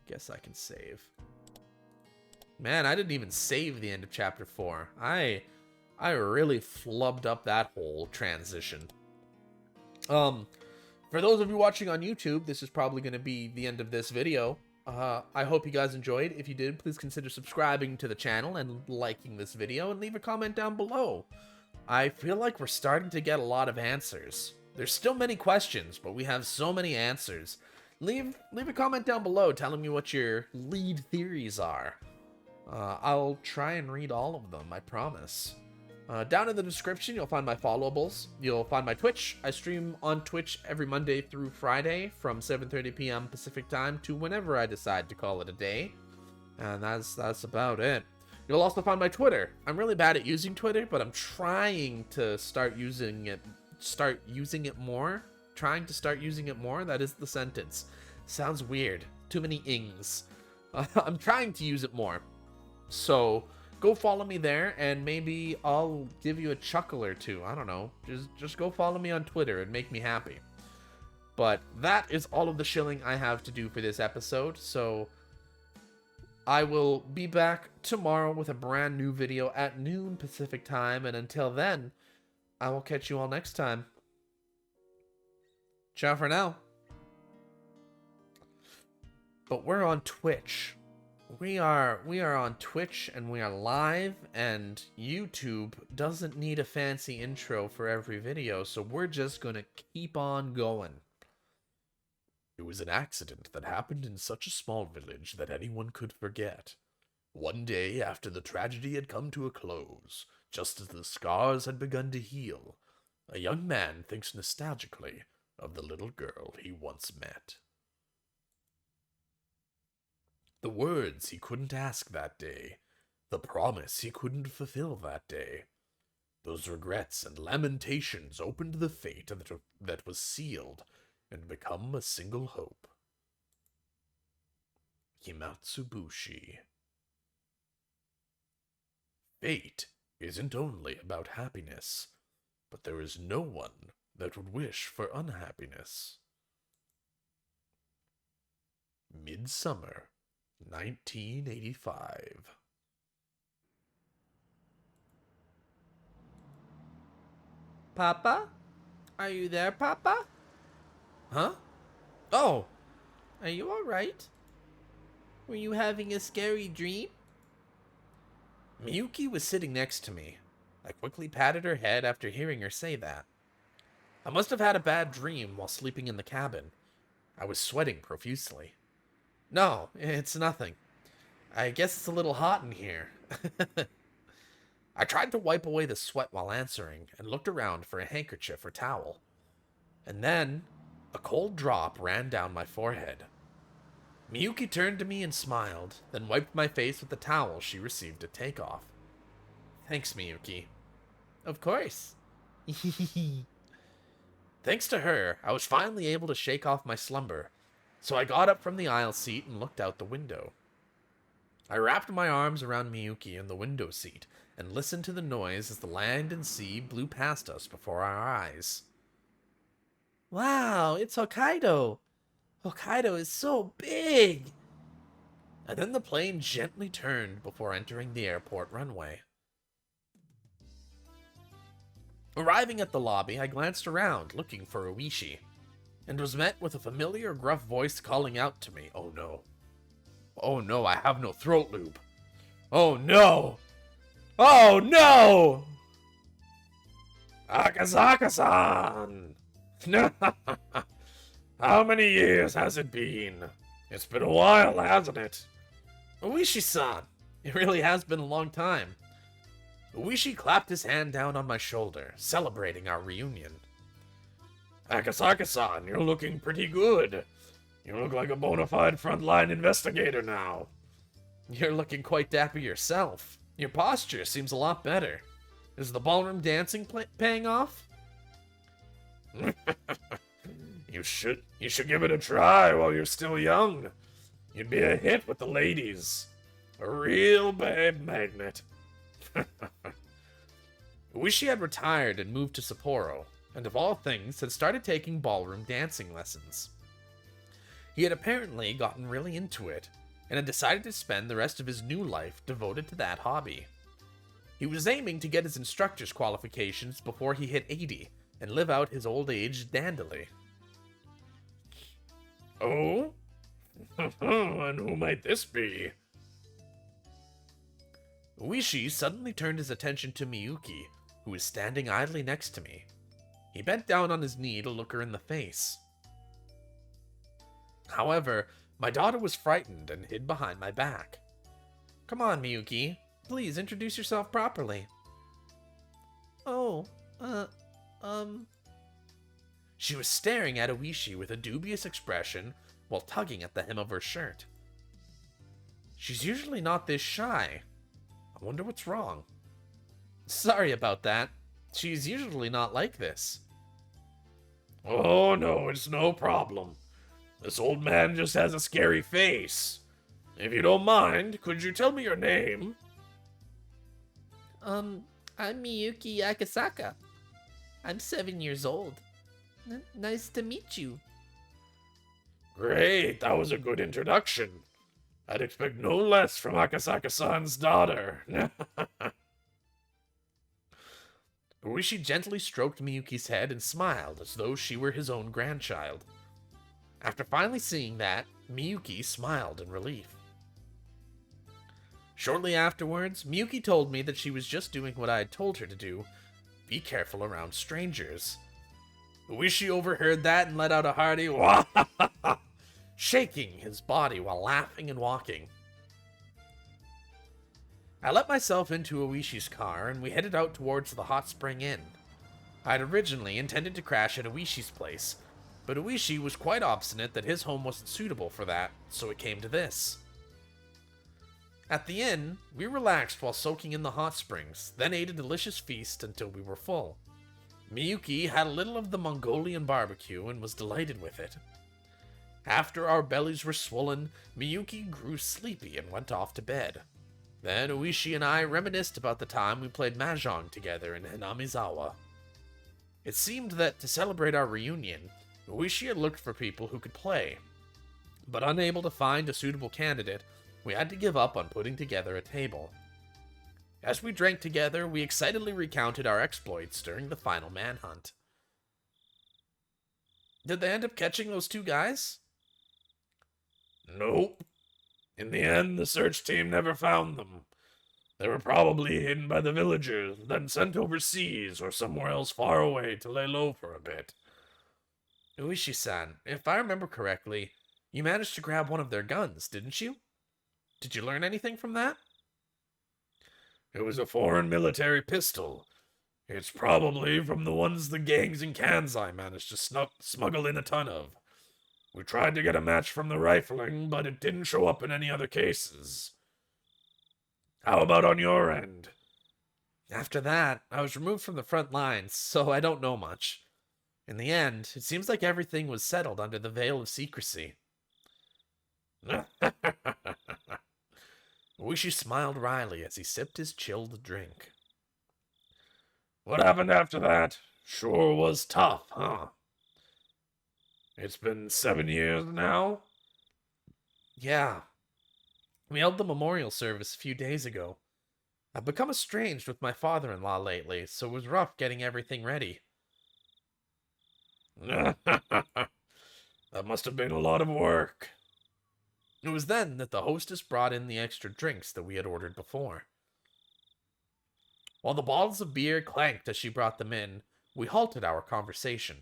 Guess I can save. Man, I didn't even save the end of chapter 4. I really flubbed up that whole transition. For those of you watching on YouTube, this is probably going to be the end of this video. I hope you guys enjoyed. If you did, please consider subscribing to the channel and liking this video, and leave a comment down below. I feel like we're starting to get a lot of answers. There's still many questions, but we have so many answers. Leave a comment down below telling me what your lead theories are. I'll try and read all of them, I promise. Down in the description, you'll find my followables. You'll find my Twitch. I stream on Twitch every Monday through Friday from 7:30 p.m. Pacific time to whenever I decide to call it a day. And that's about it. You'll also find my Twitter. I'm really bad at using Twitter, but I'm trying to start using it more. Trying to start using it more. That is the sentence. Sounds weird. Too many ings. I'm trying to use it more. So go follow me there, and maybe I'll give you a chuckle or two. I don't know. Just go follow me on Twitter and make me happy. But that is all of the shilling I have to do for this episode. So I will be back tomorrow with a brand new video at noon Pacific time. And until then, I will catch you all next time. Ciao for now. But we're on Twitch. We are on Twitch, and we are live, and YouTube doesn't need a fancy intro for every video, so we're just gonna keep on going. It was an accident that happened in such a small village that anyone could forget. One day after the tragedy had come to a close, just as the scars had begun to heal, a young man thinks nostalgically of the little girl he once met. The words he couldn't ask that day, the promise he couldn't fulfill that day, those regrets and lamentations opened the fate that was sealed and become a single hope. Hinamizawa. Fate isn't only about happiness, but there is no one that would wish for unhappiness. Midsummer 1985. Papa? Are you there, Papa? Huh? Oh! Are you alright? Were you having a scary dream? Miyuki was sitting next to me. I quickly patted her head after hearing her say that. I must have had a bad dream while sleeping in the cabin. I was sweating profusely. No, it's nothing. I guess it's a little hot in here. I tried to wipe away the sweat while answering, and looked around for a handkerchief or towel. And then, a cold drop ran down my forehead. Miyuki turned to me and smiled, then wiped my face with the towel she received at takeoff. Thanks, Miyuki. Of course. Thanks to her, I was finally able to shake off my slumber. So I got up from the aisle seat and looked out the window. I wrapped my arms around Miyuki in the window seat and listened to the noise as the land and sea blew past us before our eyes. Wow, it's Hokkaido! Hokkaido is so big! And then the plane gently turned before entering the airport runway. Arriving at the lobby, I glanced around, looking for Ooishi, and was met with a familiar gruff voice calling out to me. Oh no. Oh no, I have no throat lube. Oh no! Oh no! Akasaka-san! How many years has it been? It's been a while, hasn't it? Ooishi-san! It really has been a long time. Ooishi clapped his hand down on my shoulder, celebrating our reunion. Akasaka-san, you're looking pretty good. You look like a bona fide frontline investigator now. You're looking quite dapper yourself. Your posture seems a lot better. Is the ballroom dancing paying off? You should give it a try while you're still young. You'd be a hit with the ladies. A real babe magnet. Ooishi had retired and moved to Sapporo, and of all things, had started taking ballroom dancing lessons. He had apparently gotten really into it, and had decided to spend the rest of his new life devoted to that hobby. He was aiming to get his instructor's qualifications before he hit 80 and live out his old age dandily. Oh? And who might this be? Ooishi suddenly turned his attention to Miyuki, who was standing idly next to me. He bent down on his knee to look her in the face. However, my daughter was frightened and hid behind my back. Come on, Miyuki. Please introduce yourself properly. Oh, She was staring at Ooishi with a dubious expression while tugging at the hem of her shirt. She's usually not this shy. I wonder what's wrong. Sorry about that. She's usually not like this. Oh no, it's no problem. This old man just has a scary face. If you don't mind, could you tell me your name? I'm Miyuki Akasaka. I'm 7 years old. Nice to meet you. Great, that was a good introduction. I'd expect no less from Akasaka-san's daughter. Ooishi gently stroked Miyuki's head and smiled as though she were his own grandchild. After finally seeing that, Miyuki smiled in relief. Shortly afterwards, Miyuki told me that she was just doing what I had told her to do. Be careful around strangers. Ooishi overheard that and let out a hearty wah, shaking his body while laughing and walking. I let myself into Ooishi's car and we headed out towards the Hot Spring Inn. I had originally intended to crash at Ooishi's place, but Ooishi was quite obstinate that his home wasn't suitable for that, so it came to this. At the inn, we relaxed while soaking in the hot springs, then ate a delicious feast until we were full. Miyuki had a little of the Mongolian barbecue and was delighted with it. After our bellies were swollen, Miyuki grew sleepy and went off to bed. Then Ooishi and I reminisced about the time we played mahjong together in Hinamizawa. It seemed that to celebrate our reunion, Ooishi had looked for people who could play, but unable to find a suitable candidate, we had to give up on putting together a table. As we drank together, we excitedly recounted our exploits during the final manhunt. Did they end up catching those two guys? Nope. In the end, the search team never found them. They were probably hidden by the villagers, then sent overseas or somewhere else far away to lay low for a bit. Ooishi-san, if I remember correctly, you managed to grab one of their guns, didn't you? Did you learn anything from that? It was a foreign military pistol. It's probably from the ones the gangs in Kansai managed to smuggle in a ton of. We tried to get a match from the rifling, but it didn't show up in any other cases. How about on your end? After that, I was removed from the front lines, so I don't know much. In the end, it seems like everything was settled under the veil of secrecy. Ooishi smiled wryly as he sipped his chilled drink. What happened after that? Sure was tough, huh? It's been 7 years now? Yeah. We held the memorial service a few days ago. I've become estranged with my father-in-law lately, so it was rough getting everything ready. That must have been a lot of work. It was then that the hostess brought in the extra drinks that we had ordered before. While the bottles of beer clanked as she brought them in, we halted our conversation.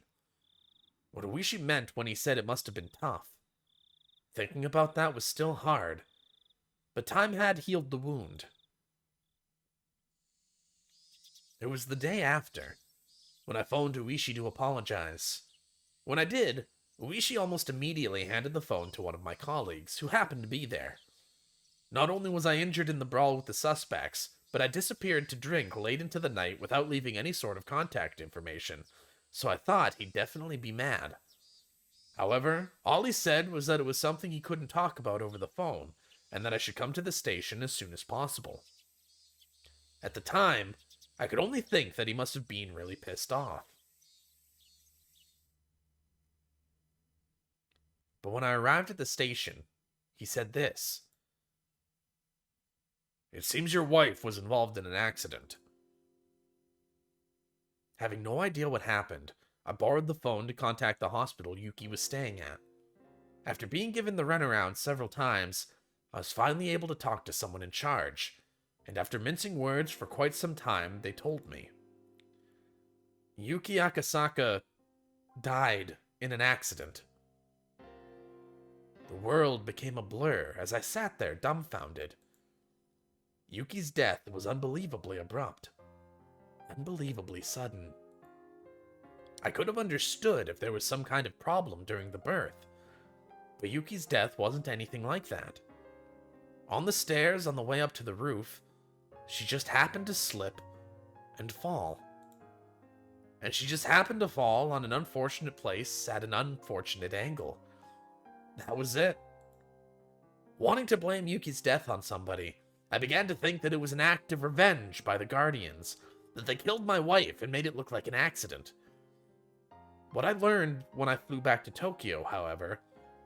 What Ooishi meant when he said it must have been tough. Thinking about that was still hard, but time had healed the wound. It was the day after, when I phoned Ooishi to apologize. When I did, Ooishi almost immediately handed the phone to one of my colleagues, who happened to be there. Not only was I injured in the brawl with the suspects, but I disappeared to drink late into the night without leaving any sort of contact information, so I thought he'd definitely be mad. However, all he said was that it was something he couldn't talk about over the phone, and that I should come to the station as soon as possible. At the time, I could only think that he must have been really pissed off. But when I arrived at the station, he said this. It seems your wife was involved in an accident. Having no idea what happened, I borrowed the phone to contact the hospital Yuki was staying at. After being given the runaround several times, I was finally able to talk to someone in charge, and after mincing words for quite some time, they told me. Yuki Akasaka died in an accident. The world became a blur as I sat there dumbfounded. Yuki's death was unbelievably abrupt, unbelievably sudden. I could have understood if there was some kind of problem during the birth, but Yuki's death wasn't anything like that. On the stairs on the way up to the roof, she just happened to slip and fall. And she just happened to fall on an unfortunate place at an unfortunate angle. That was it. Wanting to blame Yuki's death on somebody, I began to think that it was an act of revenge by the Guardians, that they killed my wife and made it look like an accident. What I learned when I flew back to Tokyo, however,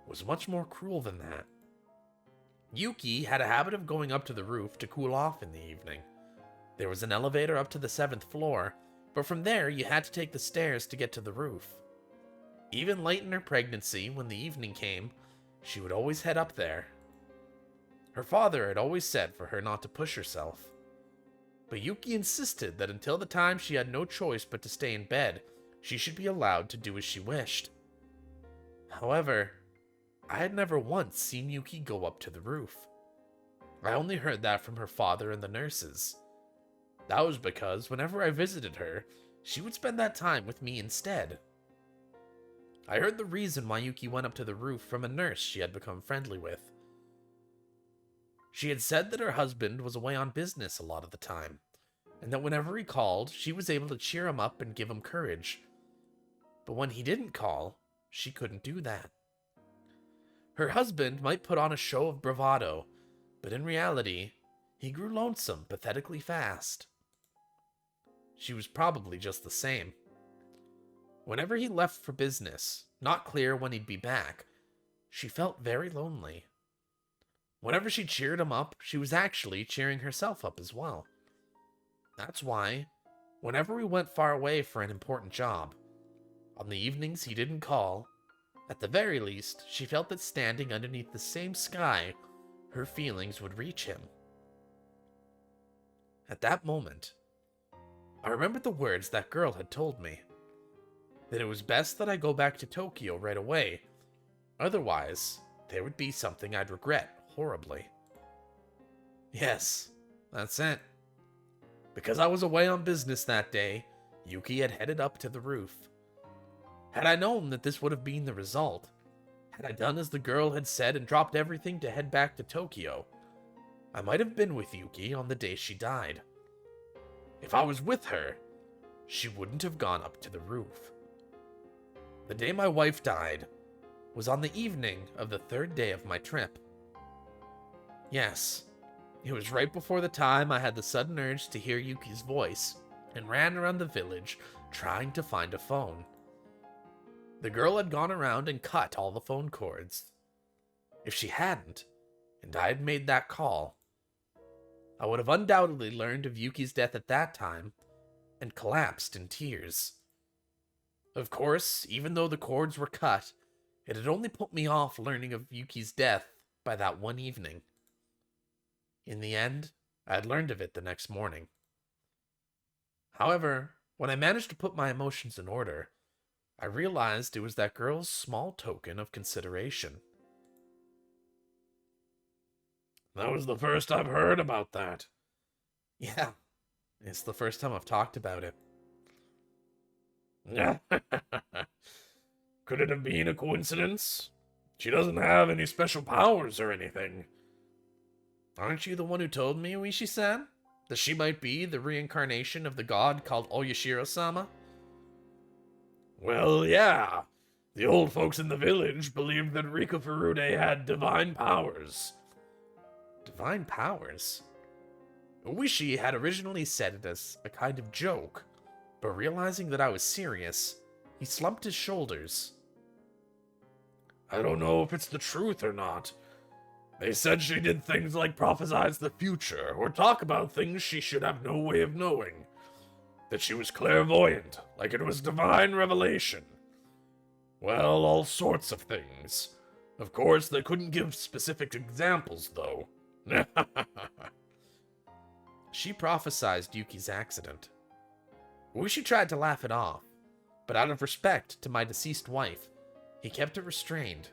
was much more cruel than that. Yuki had a habit of going up to the roof to cool off in the evening. There was an elevator up to the 7th floor, but from there you had to take the stairs to get to the roof. Even late in her pregnancy, when the evening came, she would always head up there. Her father had always said for her not to push herself. But Yuki insisted that until the time she had no choice but to stay in bed, she should be allowed to do as she wished. However, I had never once seen Yuki go up to the roof. I only heard that from her father and the nurses. That was because whenever I visited her, she would spend that time with me instead. I heard the reason why Yuki went up to the roof from a nurse she had become friendly with. She had said that her husband was away on business a lot of the time, and that whenever he called, she was able to cheer him up and give him courage. But when he didn't call, she couldn't do that. Her husband might put on a show of bravado, but in reality, he grew lonesome pathetically fast. She was probably just the same. Whenever he left for business, not clear when he'd be back, she felt very lonely. Whenever she cheered him up, she was actually cheering herself up as well. That's why, whenever we went far away for an important job, on the evenings he didn't call, at the very least, she felt that standing underneath the same sky, her feelings would reach him. At that moment, I remembered the words that girl had told me, that it was best that I go back to Tokyo right away, otherwise, there would be something I'd regret horribly. Yes, that's it. Because I was away on business that day, Yuki had headed up to the roof. Had I known that this would have been the result, had I done as the girl had said and dropped everything to head back to Tokyo, I might have been with Yuki on the day she died. If I was with her, she wouldn't have gone up to the roof. The day my wife died was on the evening of the 3rd day of my trip. Yes, it was right before the time I had the sudden urge to hear Yuki's voice and ran around the village trying to find a phone. The girl had gone around and cut all the phone cords. If she hadn't, and I had made that call, I would have undoubtedly learned of Yuki's death at that time and collapsed in tears. Of course, even though the cords were cut, it had only put me off learning of Yuki's death by that one evening. In the end, I had learned of it the next morning. However, when I managed to put my emotions in order, I realized it was that girl's small token of consideration. That was the first I've heard about that. Yeah, it's the first time I've talked about it. Could it have been a coincidence? She doesn't have any special powers or anything. Aren't you the one who told me, Ooishi-san, that she might be the reincarnation of the god called Oyashiro-sama? Well, yeah. The old folks in the village believed that Rika Furude had divine powers. Divine powers? Ooishi had originally said it as a kind of joke, but realizing that I was serious, he slumped his shoulders. I don't know if it's the truth or not. They said she did things like prophesize the future, or talk about things she should have no way of knowing. That she was clairvoyant, like it was divine revelation. Well, all sorts of things. Of course, they couldn't give specific examples, though. She prophesized Yuki's accident. Ooishi tried to laugh it off, but out of respect to my deceased wife, he kept it restrained.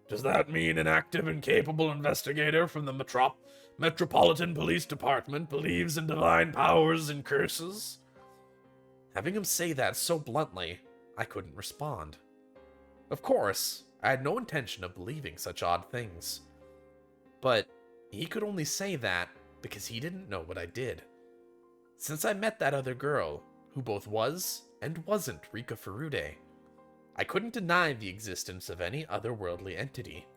Does that mean an active and capable investigator from the Metropolitan Police Department believes in divine powers and curses? Having him say that so bluntly, I couldn't respond. Of course, I had no intention of believing such odd things. But he could only say that because he didn't know what I did. Since I met that other girl, who both was and wasn't Rika Furude, I couldn't deny the existence of any otherworldly entity.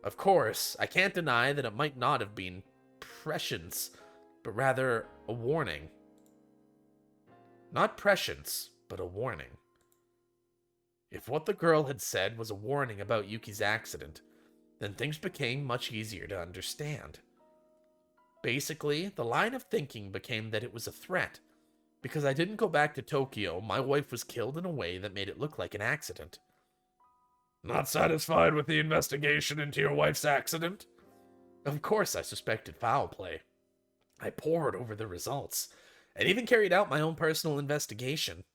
Of course, I can't deny that it might not have been prescience, but rather a warning. Not prescience, but a warning. If what the girl had said was a warning about Yuki's accident, then things became much easier to understand. Basically, the line of thinking became that it was a threat. Because I didn't go back to Tokyo, my wife was killed in a way that made it look like an accident. Not satisfied with the investigation into your wife's accident? Of course I suspected foul play. I pored over the results, and even carried out my own personal investigation.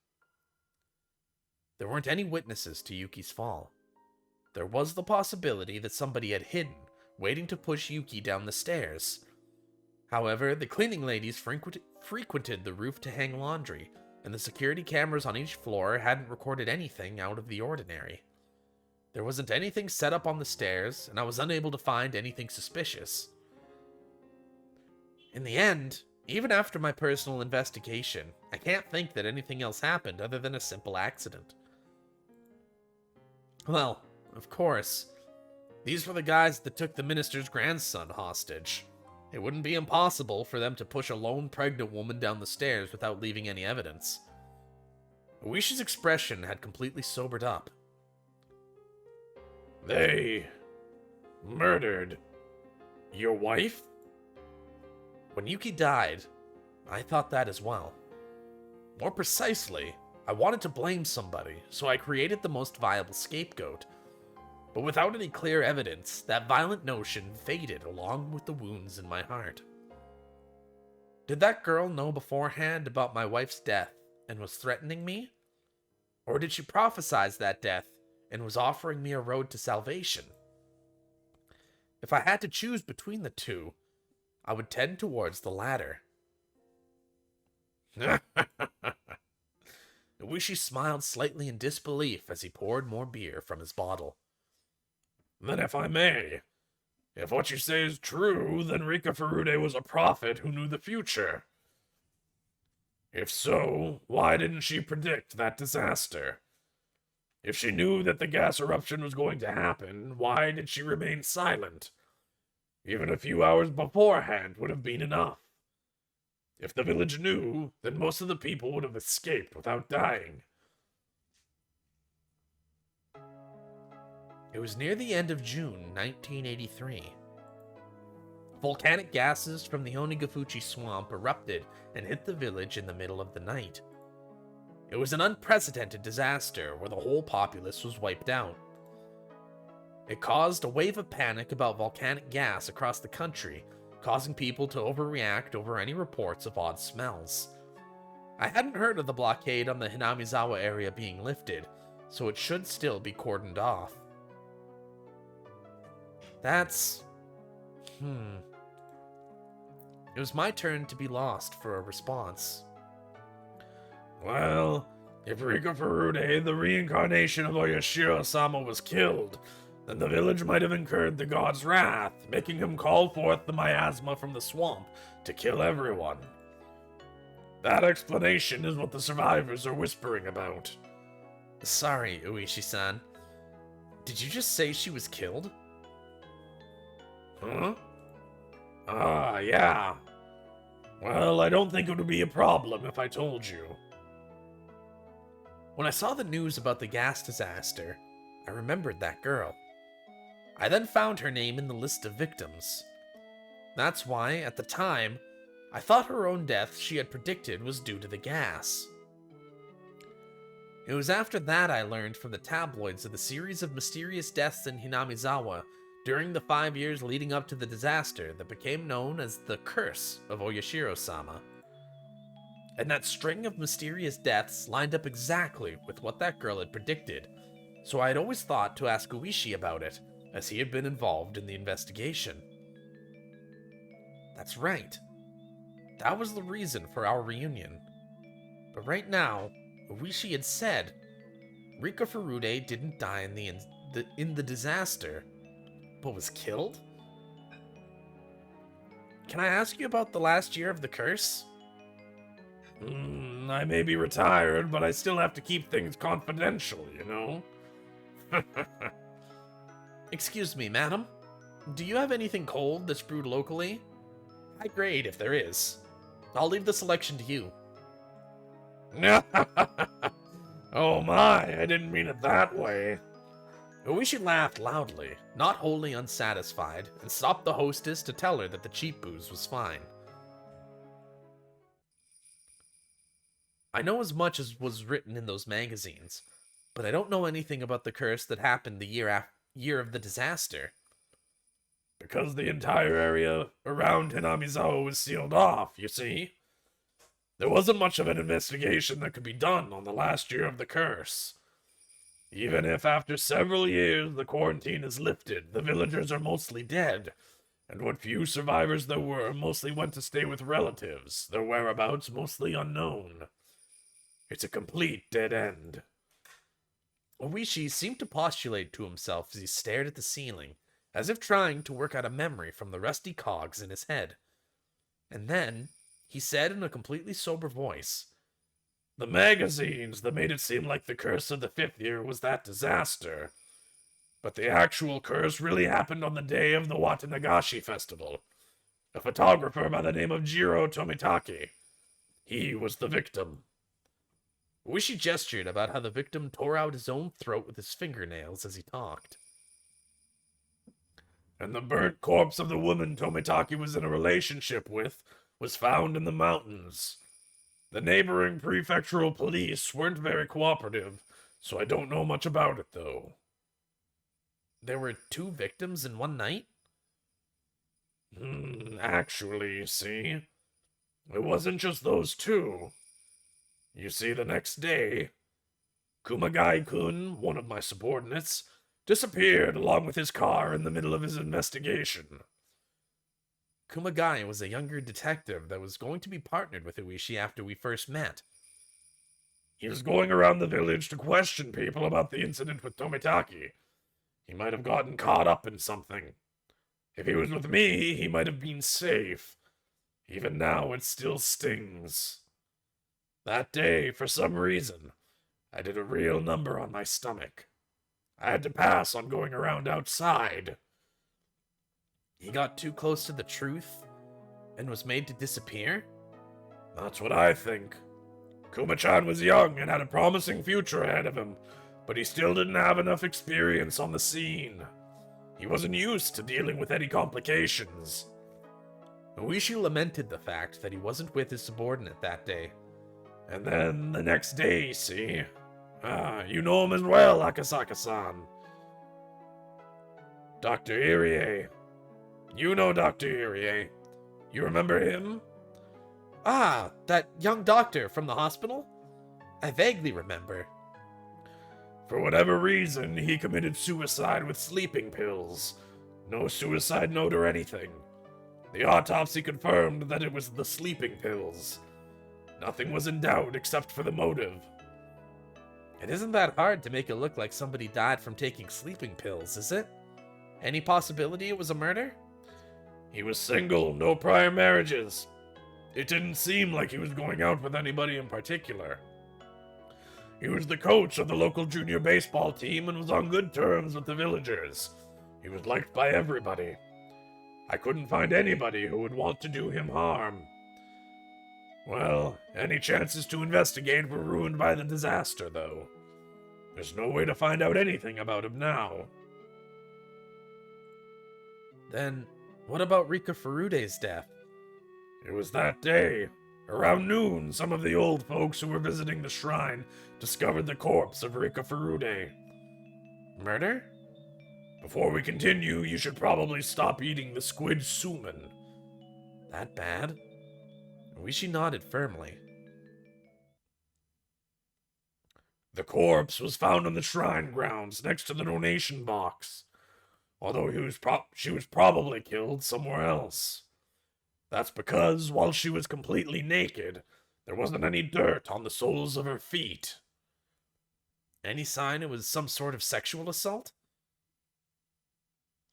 There weren't any witnesses to Yuki's fall. There was the possibility that somebody had hidden, waiting to push Yuki down the stairs. However, the cleaning ladies frequented the roof to hang laundry, and the security cameras on each floor hadn't recorded anything out of the ordinary. There wasn't anything set up on the stairs, and I was unable to find anything suspicious. In the end, even after my personal investigation, I can't think that anything else happened other than a simple accident. Well, of course, these were the guys that took the minister's grandson hostage. It wouldn't be impossible for them to push a lone pregnant woman down the stairs without leaving any evidence. Ooishi's expression had completely sobered up. They murdered your wife? When Yuki died, I thought that as well. More precisely, I wanted to blame somebody, so I created the most viable scapegoat. But without any clear evidence, that violent notion faded along with the wounds in my heart. Did that girl know beforehand about my wife's death and was threatening me? Or did she prophesize that death and was offering me a road to salvation? If I had to choose between the two, I would tend towards the latter. Ooishi smiled slightly in disbelief as he poured more beer from his bottle. Then if I may, if what you say is true, then Rika Furude was a prophet who knew the future. If so, why didn't she predict that disaster? If she knew that the gas eruption was going to happen, why did she remain silent? Even a few hours beforehand would have been enough. If the village knew, then most of the people would have escaped without dying. It was near the end of June 1983. Volcanic gases from the Onigafuchi swamp erupted and hit the village in the middle of the night. It was an unprecedented disaster where the whole populace was wiped out. It caused a wave of panic about volcanic gas across the country, causing people to overreact over any reports of odd smells. I hadn't heard of the blockade on the Hinamizawa area being lifted, so it should still be cordoned off. It was my turn to be lost for a response. Well, if Rika Furude, the reincarnation of Oyashiro-sama, was killed, then the village might have incurred the god's wrath, making him call forth the miasma from the swamp to kill everyone. That explanation is what the survivors are whispering about. Sorry, Ooishi-san. Did you just say she was killed? Huh? Yeah. Well, I don't think it would be a problem if I told you. When I saw the news about the gas disaster, I remembered that girl. I then found her name in the list of victims. That's why, at the time, I thought her own death she had predicted was due to the gas. It was after that I learned from the tabloids of the series of mysterious deaths in Hinamizawa during the 5 years leading up to the disaster that became known as the Curse of Oyashiro-sama. And that string of mysterious deaths lined up exactly with what that girl had predicted, so I had always thought to ask Ooishi about it, as he had been involved in the investigation. That's right. That was the reason for our reunion. But right now, Ooishi had said Rika Furude didn't die in the disaster, but was killed? Can I ask you about the last year of the curse? I may be retired, but I still have to keep things confidential, you know? Excuse me, madam. Do you have anything cold that's brewed locally? High grade, if there is. I'll leave the selection to you. Oh my, I didn't mean it that way. Ooishi laughed loudly, not wholly unsatisfied, and stopped the hostess to tell her that the cheap booze was fine. I know as much as was written in those magazines, but I don't know anything about the curse that happened the year of the disaster. Because the entire area around Hinamizawa was sealed off, you see. There wasn't much of an investigation that could be done on the last year of the curse. Even if after several years the quarantine is lifted, the villagers are mostly dead, and what few survivors there were mostly went to stay with relatives, their whereabouts mostly unknown. It's a complete dead end. Ooishi seemed to postulate to himself as he stared at the ceiling, as if trying to work out a memory from the rusty cogs in his head. And then, he said in a completely sober voice, The magazines that made it seem like the curse of the 5th year was that disaster. But the actual curse really happened on the day of the Watanagashi festival. A photographer by the name of Jiro Tomitake. He was the victim. Ooishi gestured about how the victim tore out his own throat with his fingernails as he talked. And the burnt corpse of the woman Tomitake was in a relationship with was found in the mountains. The neighboring prefectural police weren't very cooperative, so I don't know much about it, though. There were 2 victims in one night? Actually, see, it wasn't just those 2. You see, the next day, Kumagai-kun, one of my subordinates, disappeared along with his car in the middle of his investigation. Kumagai was a younger detective that was going to be partnered with Ooishi after we first met. He was going around the village to question people about the incident with Tomitake. He might have gotten caught up in something. If he was with me, he might have been safe. Even now, it still stings. That day, for some reason, I did a real number on my stomach. I had to pass on going around outside. He got too close to the truth and was made to disappear? That's what I think. Kuma-chan was young and had a promising future ahead of him, but he still didn't have enough experience on the scene. He wasn't used to dealing with any complications. Ooishi lamented the fact that he wasn't with his subordinate that day. And then the next day, see? You know him as well, Akasaka-san. Dr. Irie. You know Dr. Irie. You remember him? Ah, that young doctor from the hospital? I vaguely remember. For whatever reason, he committed suicide with sleeping pills. No suicide note or anything. The autopsy confirmed that it was the sleeping pills. Nothing was in doubt except for the motive. It isn't that hard to make it look like somebody died from taking sleeping pills, is it? Any possibility it was a murder? He was single, no prior marriages. It didn't seem like he was going out with anybody in particular. He was the coach of the local junior baseball team and was on good terms with the villagers. He was liked by everybody. I couldn't find anybody who would want to do him harm. Well, any chances to investigate were ruined by the disaster, though. There's no way to find out anything about him now. Then, what about Rika Furude's death? It was that day. Around noon, some of the old folks who were visiting the shrine discovered the corpse of Rika Furude. Murder? Before we continue, you should probably stop eating the squid suman. That bad? Ooishi nodded firmly. The corpse was found on the shrine grounds next to the donation box, although she was probably killed somewhere else. That's because, while she was completely naked, there wasn't any dirt on the soles of her feet. Any sign it was some sort of sexual assault?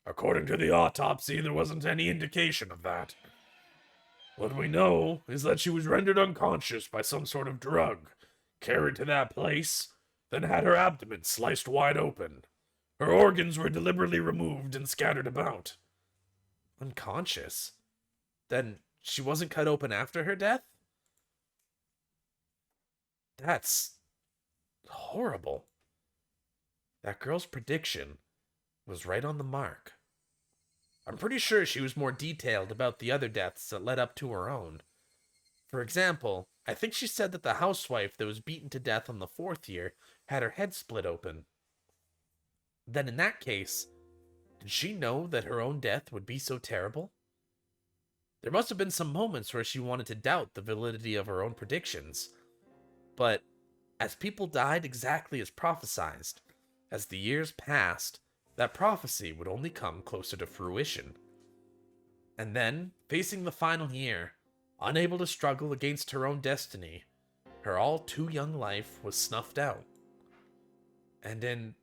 According to the autopsy, there wasn't any indication of that. What we know is that she was rendered unconscious by some sort of drug, carried to that place, then had her abdomen sliced wide open. Her organs were deliberately removed and scattered about. Unconscious? Then she wasn't cut open after her death? That's horrible. That girl's prediction was right on the mark. I'm pretty sure she was more detailed about the other deaths that led up to her own. For example, I think she said that the housewife that was beaten to death on the 4th year had her head split open. Then in that case, did she know that her own death would be so terrible? There must have been some moments where she wanted to doubt the validity of her own predictions. But as people died exactly as prophesized, as the years passed, that prophecy would only come closer to fruition. And then, facing the final year, unable to struggle against her own destiny, her all too young life was snuffed out. And in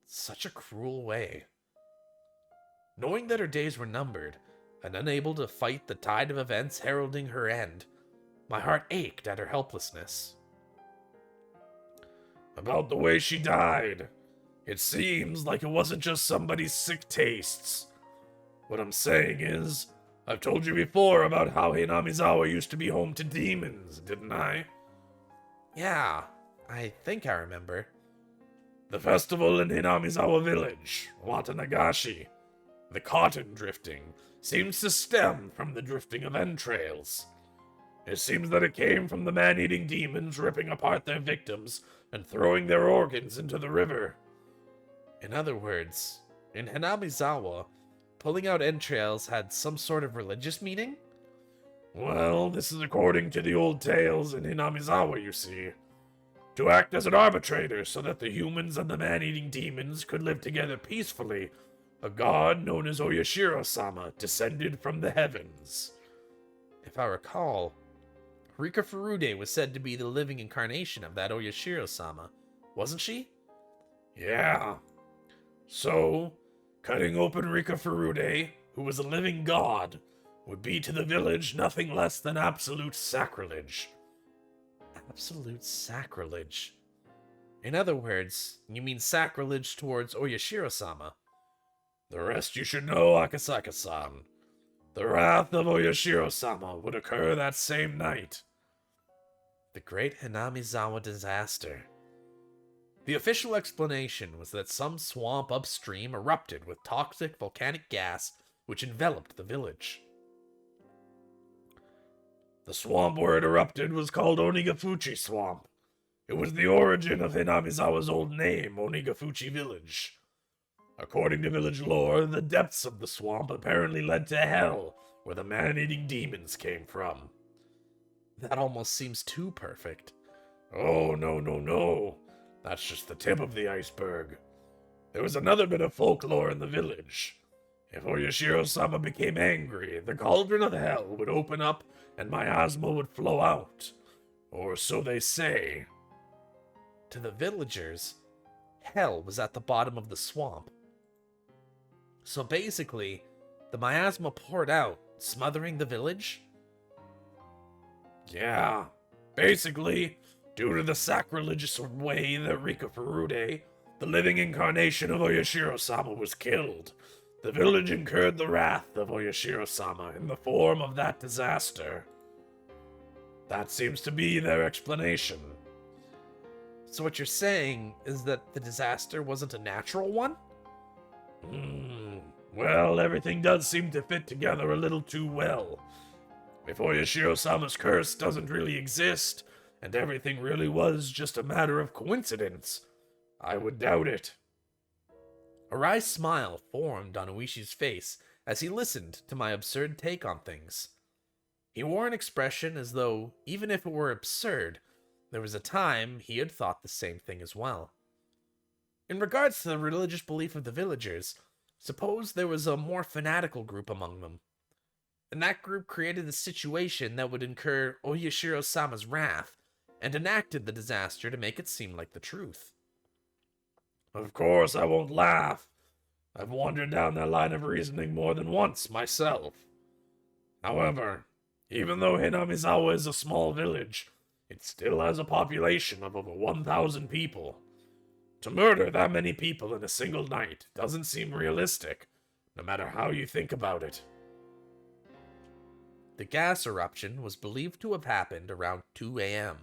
such a cruel way. Knowing that her days were numbered, and unable to fight the tide of events heralding her end, my heart ached at her helplessness. About the way she died, it seems like it wasn't just somebody's sick tastes. What I'm saying is, I've told you before about how Hinamizawa used to be home to demons, didn't I? Yeah, I think I remember. The festival in Hinamizawa village, Watanagashi, the cotton drifting, seems to stem from the drifting of entrails. It seems that it came from the man-eating demons ripping apart their victims and throwing their organs into the river. In other words, in Hinamizawa, pulling out entrails had some sort of religious meaning? Well, this is according to the old tales in Hinamizawa, you see. To act as an arbitrator so that the humans and the man-eating demons could live together peacefully, a god known as Oyashiro-sama descended from the heavens. If I recall, Rika Furude was said to be the living incarnation of that Oyashiro-sama, wasn't she? Yeah. So, cutting open Rika Furude, who was a living god, would be to the village nothing less than absolute sacrilege. Absolute sacrilege. In other words, you mean sacrilege towards Oyashiro-sama. The rest you should know, Akasaka-san. The wrath of Oyashiro-sama would occur that same night. The Great Hinamizawa Disaster. The official explanation was that some swamp upstream erupted with toxic volcanic gas which enveloped the village. The swamp where it erupted was called Onigafuchi Swamp. It was the origin of Hinamizawa's old name, Onigafuchi Village. According to village lore, the depths of the swamp apparently led to hell, where the man-eating demons came from. That almost seems too perfect. Oh, no. That's just the tip of the iceberg. There was another bit of folklore in the village. If Oyashiro-sama became angry, the cauldron of hell would open up and miasma would flow out. Or so they say. To the villagers, hell was at the bottom of the swamp. So basically, the miasma poured out, smothering the village? Yeah. Basically, due to the sacrilegious way that Rika Furude, the living incarnation of Oyashiro-sama, was killed, the village incurred the wrath of Oyashiro-sama in the form of that disaster. That seems to be their explanation. So what you're saying is that the disaster wasn't a natural one? Well, everything does seem to fit together a little too well. If Oyashiro-sama's curse doesn't really exist, and everything really was just a matter of coincidence, I would doubt it. A wry smile formed on Ooishi's face as he listened to my absurd take on things. He wore an expression as though, even if it were absurd, there was a time he had thought the same thing as well. In regards to the religious belief of the villagers, suppose there was a more fanatical group among them, and that group created a situation that would incur Oyashiro-sama's wrath, and enacted the disaster to make it seem like the truth. Of course, I won't laugh. I've wandered down that line of reasoning more than once myself. However, even though Hinamizawa is a small village, it still has a population of over 1,000 people. To murder that many people in a single night doesn't seem realistic, no matter how you think about it. The gas eruption was believed to have happened around 2 a.m.,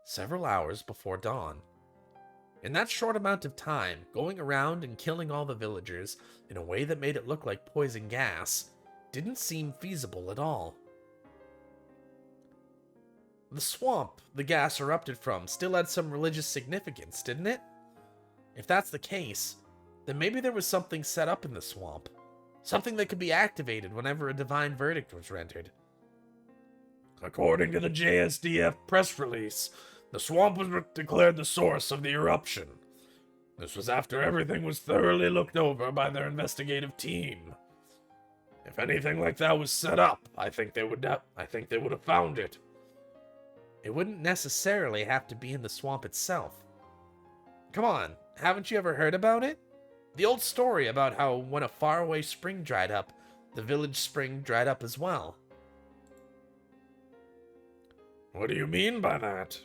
several hours before dawn. In that short amount of time, going around and killing all the villagers in a way that made it look like poison gas didn't seem feasible at all. The swamp the gas erupted from still had some religious significance, didn't it? If that's the case, then maybe there was something set up in the swamp. Something that could be activated whenever a divine verdict was rendered. According to the JSDF press release, the swamp was declared the source of the eruption. This was after everything was thoroughly looked over by their investigative team. If anything like that was set up, I think they would have found it. It wouldn't necessarily have to be in the swamp itself. Come on, haven't you ever heard about it? The old story about how when a faraway spring dried up, the village spring dried up as well. What do you mean by that?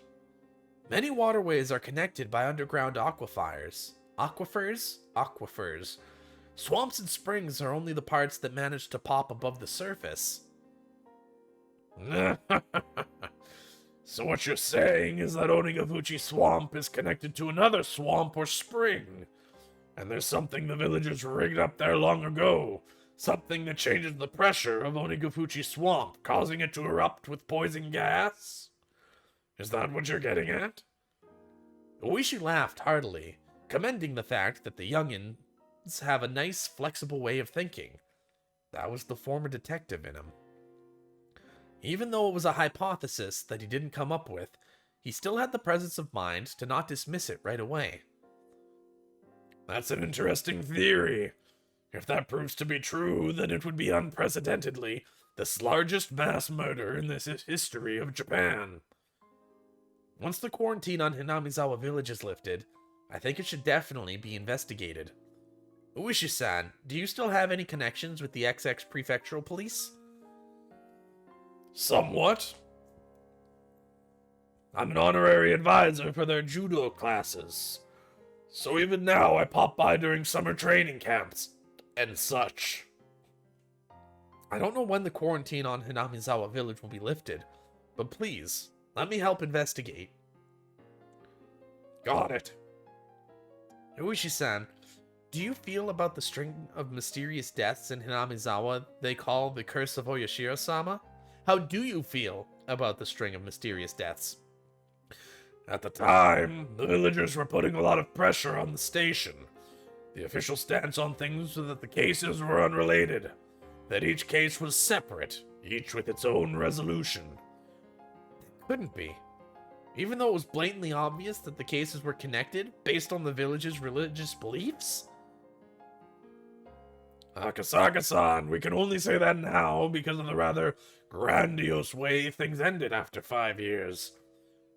Many waterways are connected by underground aquifers. Aquifers. Swamps and springs are only the parts that manage to pop above the surface. So what you're saying is that Onigafuchi Swamp is connected to another swamp or spring, and there's something the villagers rigged up there long ago, something that changes the pressure of Onigafuchi Swamp, causing it to erupt with poison gas? Is that what you're getting at? Ooishi laughed heartily, commending the fact that the youngins have a nice, flexible way of thinking. That was the former detective in him. Even though it was a hypothesis that he didn't come up with, he still had the presence of mind to not dismiss it right away. That's an interesting theory. If that proves to be true, then it would be unprecedentedly the largest mass murder in the history of Japan. Once the quarantine on Hinamizawa village is lifted, I think it should definitely be investigated. Ooishi-san, do you still have any connections with the XX Prefectural Police? Somewhat. I'm an honorary advisor for their judo classes. So even now I pop by during summer training camps and such. I don't know when the quarantine on Hinamizawa village will be lifted, but please, let me help investigate. Got it. Ooishi-san, do you feel about the string of mysterious deaths in Hinamizawa they call the Curse of Oyashiro-sama? How do you feel about the string of mysterious deaths? At the time, the villagers were putting a lot of pressure on the station. The official stance on things was that the cases were unrelated, that each case was separate, each with its own resolution. Couldn't be. Even though it was blatantly obvious that the cases were connected based on the village's religious beliefs? Akasaka-san, we can only say that now because of the rather grandiose way things ended after 5 years.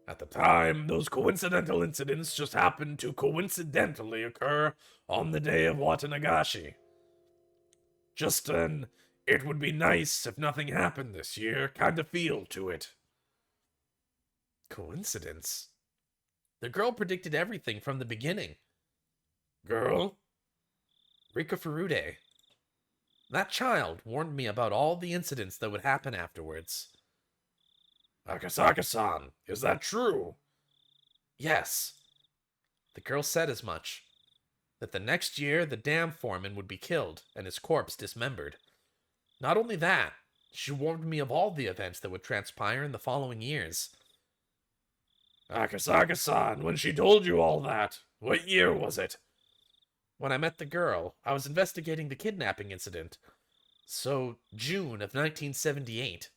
At the time, those coincidental incidents just happened to coincidentally occur on the day of Watanagashi. Just an "it would be nice if nothing happened this year" kind of feel to it. Coincidence? The girl predicted everything from the beginning. Girl? Rika Furude. That child warned me about all the incidents that would happen afterwards. Akasaka-san, is that true? Yes. The girl said as much. That the next year the dam foreman would be killed and his corpse dismembered. Not only that, she warned me of all the events that would transpire in the following years. Akasaka-san, when she told you all that, what year was it? When I met the girl, I was investigating the kidnapping incident. So, June of 1978.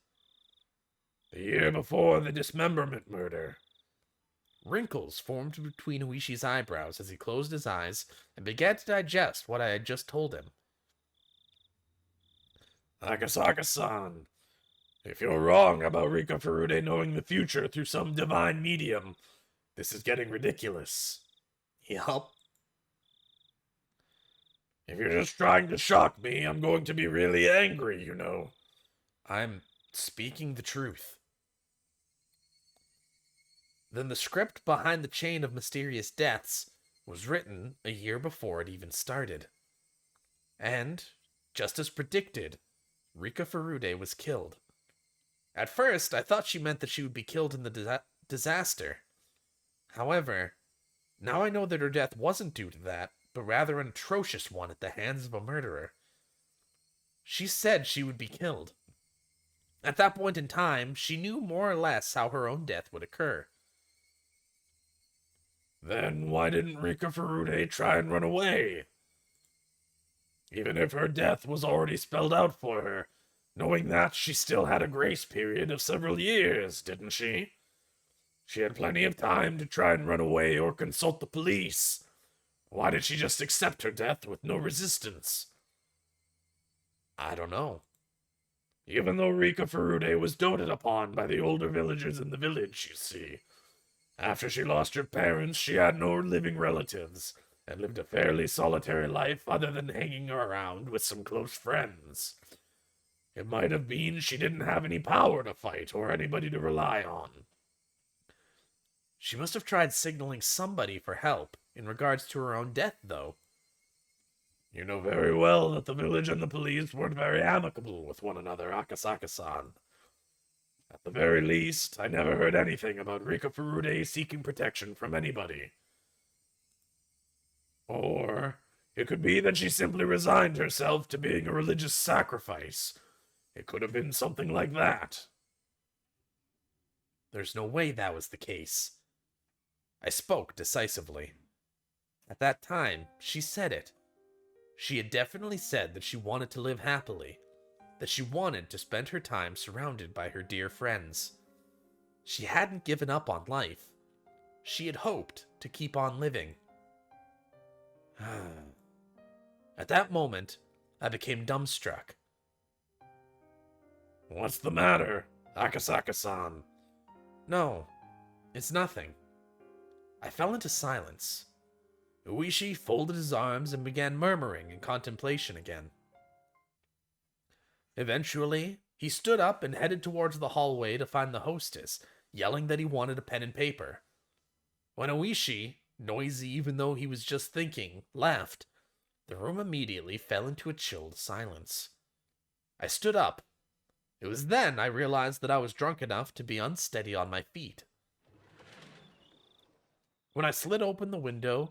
The year before the dismemberment murder. Wrinkles formed between Ooishi's eyebrows as he closed his eyes and began to digest what I had just told him. Akasaka-san, if you're wrong about Rika Furude knowing the future through some divine medium, this is getting ridiculous. Yup. If you're just trying to shock me, I'm going to be really angry, you know. I'm speaking the truth. Then the script behind the chain of mysterious deaths was written a year before it even started. And, just as predicted, Rika Furude was killed. At first, I thought she meant that she would be killed in the disaster. However, now I know that her death wasn't due to that, but rather an atrocious one at the hands of a murderer. She said she would be killed. At that point in time, she knew more or less how her own death would occur. Then why didn't Rika Furude try and run away? Even if her death was already spelled out for her, knowing that she still had a grace period of several years, didn't she? She had plenty of time to try and run away or consult the police. Why did she just accept her death with no resistance? I don't know. Even though Rika Furude was doted upon by the older villagers in the village, you see. After she lost her parents, she had no living relatives, and lived a fairly solitary life other than hanging around with some close friends. It might have been she didn't have any power to fight or anybody to rely on. She must have tried signaling somebody for help in regards to her own death, though. You know very well that the village and the police weren't very amicable with one another, Akasaka-san. At the very least, I never heard anything about Rika Furude seeking protection from anybody. Or it could be that she simply resigned herself to being a religious sacrifice. It could have been something like that. There's no way that was the case. I spoke decisively. At that time, she said it. She had definitely said that she wanted to live happily, that she wanted to spend her time surrounded by her dear friends. She hadn't given up on life. She had hoped to keep on living. At that moment, I became dumbstruck. What's the matter, Akasaka-san? No, it's nothing. I fell into silence. Ooishi folded his arms and began murmuring in contemplation again. Eventually, he stood up and headed towards the hallway to find the hostess, yelling that he wanted a pen and paper. When Ooishi, noisy even though he was just thinking, left, the room immediately fell into a chilled silence. I stood up. It was then I realized that I was drunk enough to be unsteady on my feet. When I slid open the window,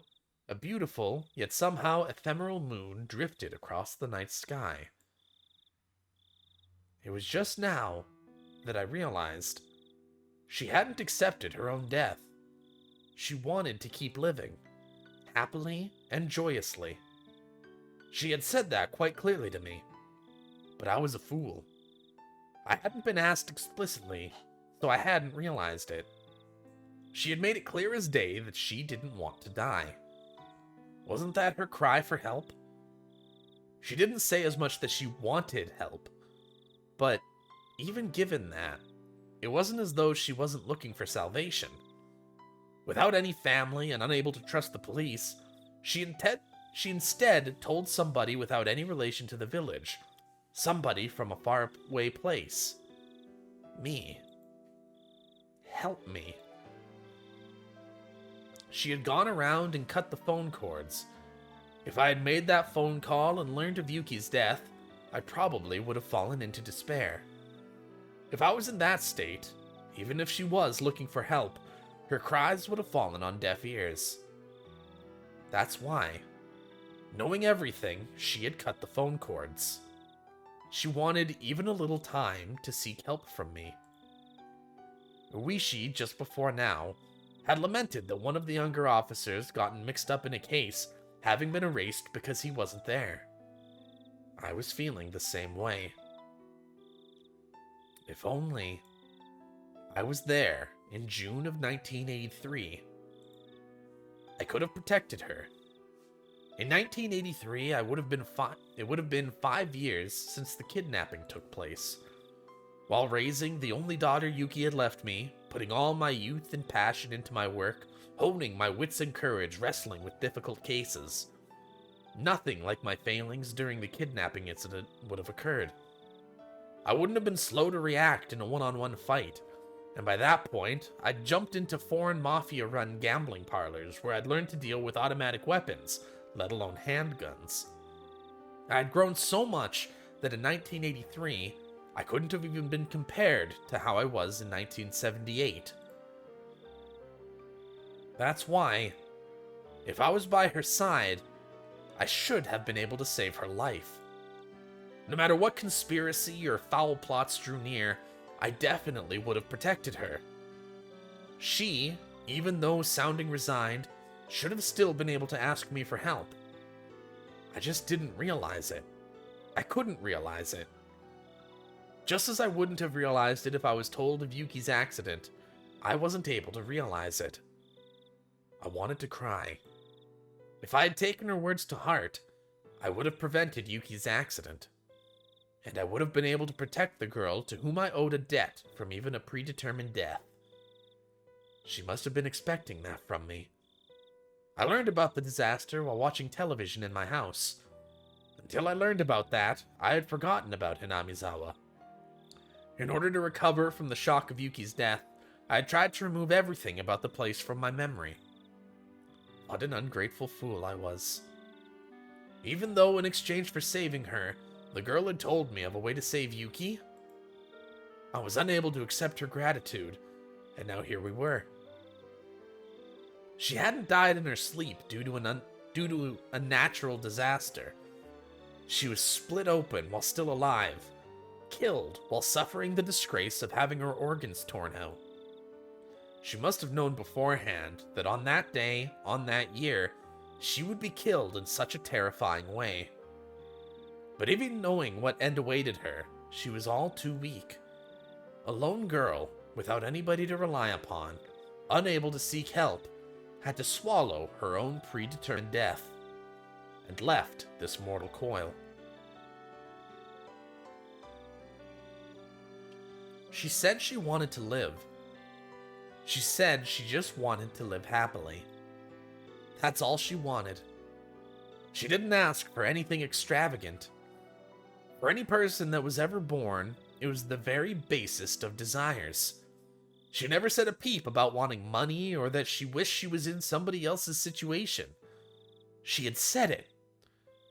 a beautiful, yet somehow ephemeral moon drifted across the night sky. It was just now that I realized she hadn't accepted her own death. She wanted to keep living, happily and joyously. She had said that quite clearly to me, but I was a fool. I hadn't been asked explicitly, so I hadn't realized it. She had made it clear as day that she didn't want to die. Wasn't that her cry for help? She didn't say as much that she wanted help, but even given that, it wasn't as though she wasn't looking for salvation. Without any family and unable to trust the police, she instead told somebody without any relation to the village, somebody from a faraway place. Me. Help me. She had gone around and cut the phone cords. If I had made that phone call and learned of Yuki's death, I probably would have fallen into despair. If I was in that state, even if she was looking for help, her cries would have fallen on deaf ears. That's why, knowing everything, she had cut the phone cords. She wanted even a little time to seek help from me. Ooishi, just before now, had lamented that one of the younger officers gotten mixed up in a case, having been erased because he wasn't there. I was feeling the same way. If only I was there in June of 1983. I could have protected her. In 1983, it would have been 5 years since the kidnapping took place. While raising the only daughter Yuki had left me, putting all my youth and passion into my work, honing my wits and courage wrestling with difficult cases, nothing like my failings during the kidnapping incident would have occurred. I wouldn't have been slow to react in a one-on-one fight, and by that point, I'd jumped into foreign mafia-run gambling parlors where I'd learned to deal with automatic weapons, let alone handguns. I had grown so much that in 1983, I couldn't have even been compared to how I was in 1978. That's why, if I was by her side, I should have been able to save her life. No matter what conspiracy or foul plots drew near, I definitely would have protected her. She, even though sounding resigned, should have still been able to ask me for help. I just didn't realize it. I couldn't realize it. Just as I wouldn't have realized it if I was told of Yuki's accident, I wasn't able to realize it. I wanted to cry. If I had taken her words to heart, I would have prevented Yuki's accident. And I would have been able to protect the girl to whom I owed a debt from even a predetermined death. She must have been expecting that from me. I learned about the disaster while watching television in my house. Until I learned about that, I had forgotten about Hinamizawa. In order to recover from the shock of Yuki's death, I had tried to remove everything about the place from my memory. What an ungrateful fool I was. Even though in exchange for saving her, the girl had told me of a way to save Yuki, I was unable to accept her gratitude, and now here we were. She hadn't died in her sleep due to a natural disaster. She was split open while still alive, killed while suffering the disgrace of having her organs torn out. She must have known beforehand that on that day, on that year, she would be killed in such a terrifying way. But even knowing what end awaited her, she was all too weak. A lone girl, without anybody to rely upon, unable to seek help, had to swallow her own predetermined death, and left this mortal coil. She said she wanted to live. She said she just wanted to live happily. That's all she wanted. She didn't ask for anything extravagant. For any person that was ever born, it was the very basest of desires. She never said a peep about wanting money or that she wished she was in somebody else's situation. She had said it,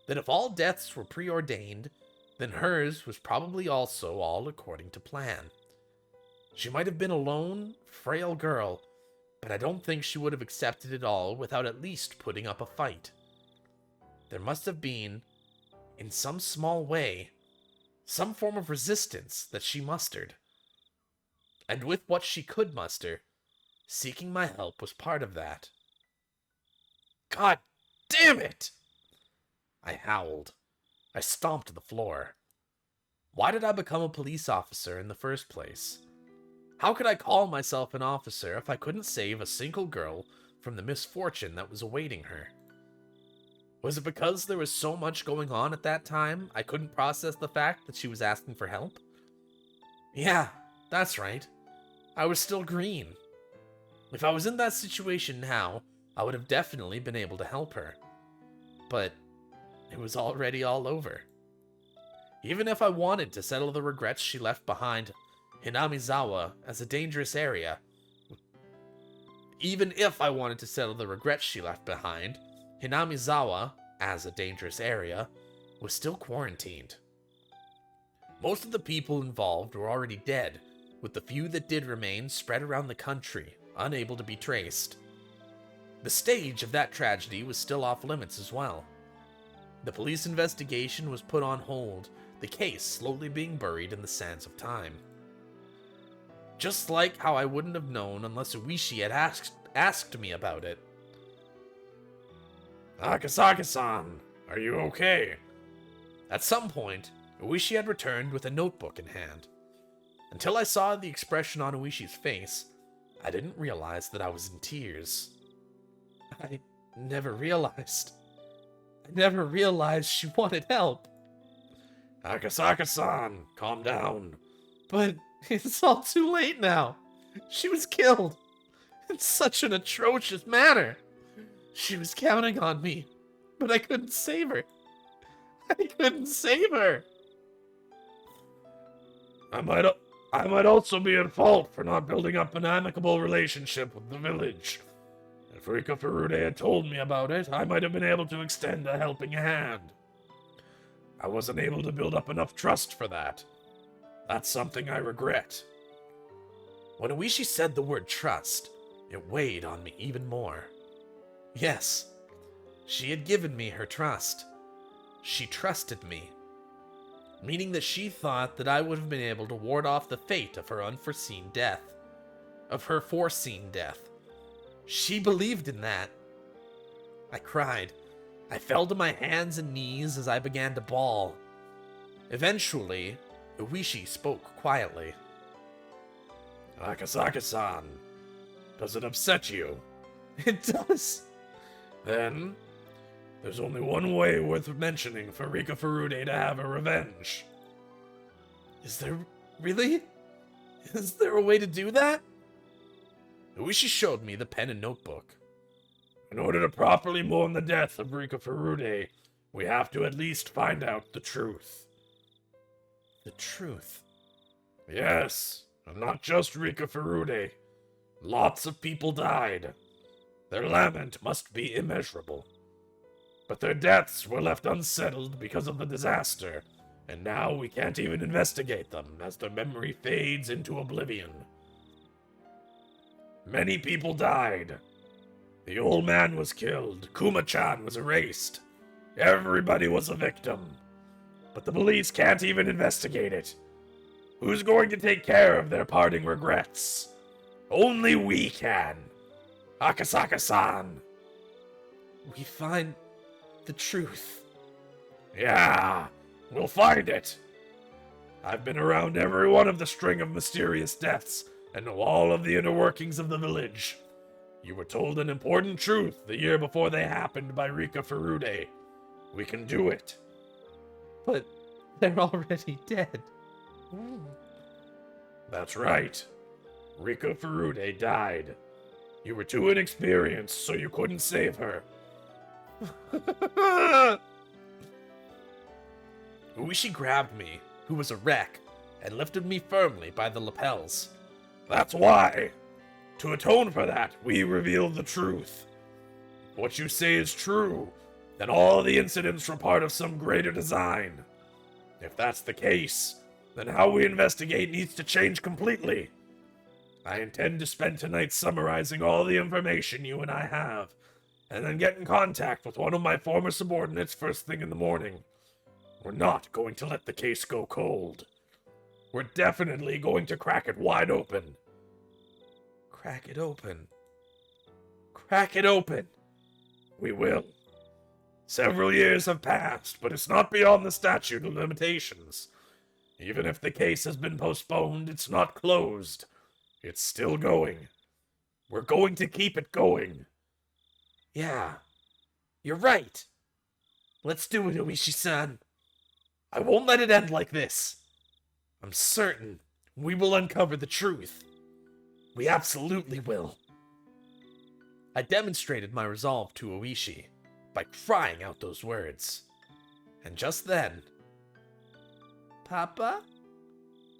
that if all deaths were preordained, then hers was probably also all according to plan. She might have been a lone, frail girl, but I don't think she would have accepted it all without at least putting up a fight. There must have been, in some small way, some form of resistance that she mustered. And with what she could muster, seeking my help was part of that. God damn it! I howled. I stomped the floor. Why did I become a police officer in the first place? How could I call myself an officer if I couldn't save a single girl from the misfortune that was awaiting her? Was it because there was so much going on at that time I couldn't process the fact that she was asking for help? Yeah, that's right. I was still green. If I was in that situation now, I would have definitely been able to help her. But it was already all over. Even if I wanted to settle the regrets she left behind, Hinamizawa as a dangerous area. Even if I wanted to settle the regrets she left behind, Hinamizawa, as a dangerous area, was still quarantined. Most of the people involved were already dead, with the few that did remain spread around the country, unable to be traced. The stage of that tragedy was still off limits as well. The police investigation was put on hold, the case slowly being buried in the sands of time. Just like how I wouldn't have known unless Ooishi had asked me about it. Akasaka-san, are you okay? At some point, Ooishi had returned with a notebook in hand. Until I saw the expression on Uishi's face, I didn't realize that I was in tears. I never realized she wanted help. Akasaka-san, calm down. But it's all too late now. She was killed in such an atrocious manner. She was counting on me, but I couldn't save her. I couldn't save her. I might also be at fault for not building up an amicable relationship with the village. If Rika Furude had told me about it, I might have been able to extend a helping hand. I wasn't able to build up enough trust for that. That's something I regret. When Ooishi said the word trust, it weighed on me even more. Yes, she had given me her trust. She trusted me. Meaning that she thought that I would have been able to ward off the fate of her unforeseen death. Of her foreseen death. She believed in that. I cried. I fell to my hands and knees as I began to bawl. Eventually, Ooishi spoke quietly. Akasaka-san, does it upset you? It does. Then, there's only one way worth mentioning for Rika Furude to have a revenge. Is there really? Is there a way to do that? Ooishi showed me the pen and notebook. In order to properly mourn the death of Rika Furude, we have to at least find out the truth. The truth? Yes, and not just Rika Furude. Lots of people died. Their lament must be immeasurable. But their deaths were left unsettled because of the disaster, and now we can't even investigate them as their memory fades into oblivion. Many people died. The old man was killed, Kuma-chan was erased. Everybody was a victim. But the police can't even investigate it. Who's going to take care of their parting regrets? Only we can. Akasaka-san. We find the truth. Yeah, we'll find it. I've been around every one of the string of mysterious deaths and know all of the inner workings of the village. You were told an important truth the year before they happened by Rika Furude. We can do it. But they're already dead. That's right. Rika Furude died. You were too inexperienced, so you couldn't save her. Ooishi grabbed me, who was a wreck, and lifted me firmly by the lapels. That's why. To atone for that, we revealed the truth. If what you say is true, then all the incidents were part of some greater design. If that's the case, then how we investigate needs to change completely. I intend to spend tonight summarizing all the information you and I have, and then get in contact with one of my former subordinates first thing in the morning. We're not going to let the case go cold. We're definitely going to crack it wide open. Crack it open. Crack it open. We will. Several years have passed, but it's not beyond the statute of limitations. Even if the case has been postponed, it's not closed. It's still going. We're going to keep it going. Yeah, you're right. Let's do it, Ooishi-san. I won't let it end like this. I'm certain we will uncover the truth. We absolutely will. I demonstrated my resolve to Ooishi by crying out those words. And just then... Papa?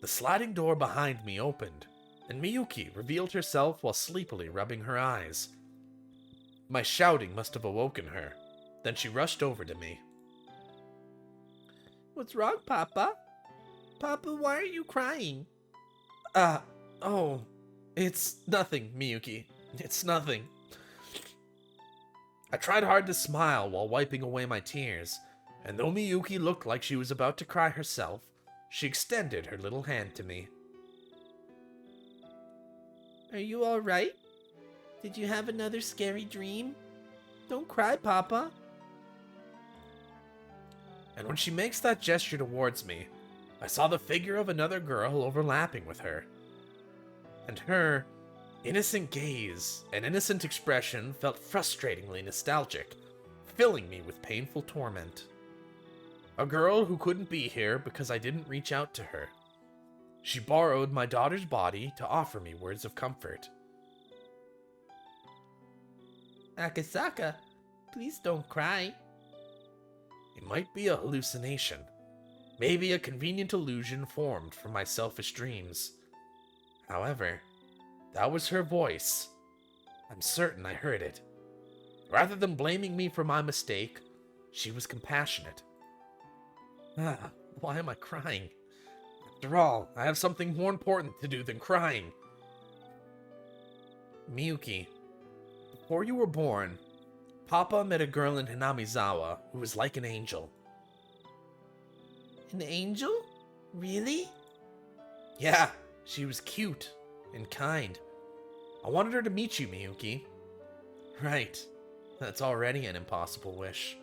The sliding door behind me opened, and Miyuki revealed herself while sleepily rubbing her eyes. My shouting must have awoken her. Then she rushed over to me. What's wrong, Papa? Papa, why are you crying? Oh, it's nothing, Miyuki. It's nothing. I tried hard to smile while wiping away my tears, and though Miyuki looked like she was about to cry herself, she extended her little hand to me. Are you alright? Did you have another scary dream? Don't cry, Papa. And when she makes that gesture towards me, I saw the figure of another girl overlapping with her. And her innocent gaze and innocent expression felt frustratingly nostalgic, filling me with painful torment. A girl who couldn't be here because I didn't reach out to her. She borrowed my daughter's body to offer me words of comfort. Akasaka, please don't cry. It might be a hallucination, maybe a convenient illusion formed from my selfish dreams. However, that was her voice. I'm certain I heard it. Rather than blaming me for my mistake, she was compassionate. Why am I crying? After all, I have something more important to do than crying. Miyuki, before you were born, Papa met a girl in Hinamizawa who was like an angel. An angel? Really? Yeah, she was cute and kind. I wanted her to meet you, Miyuki. Right, that's already an impossible wish.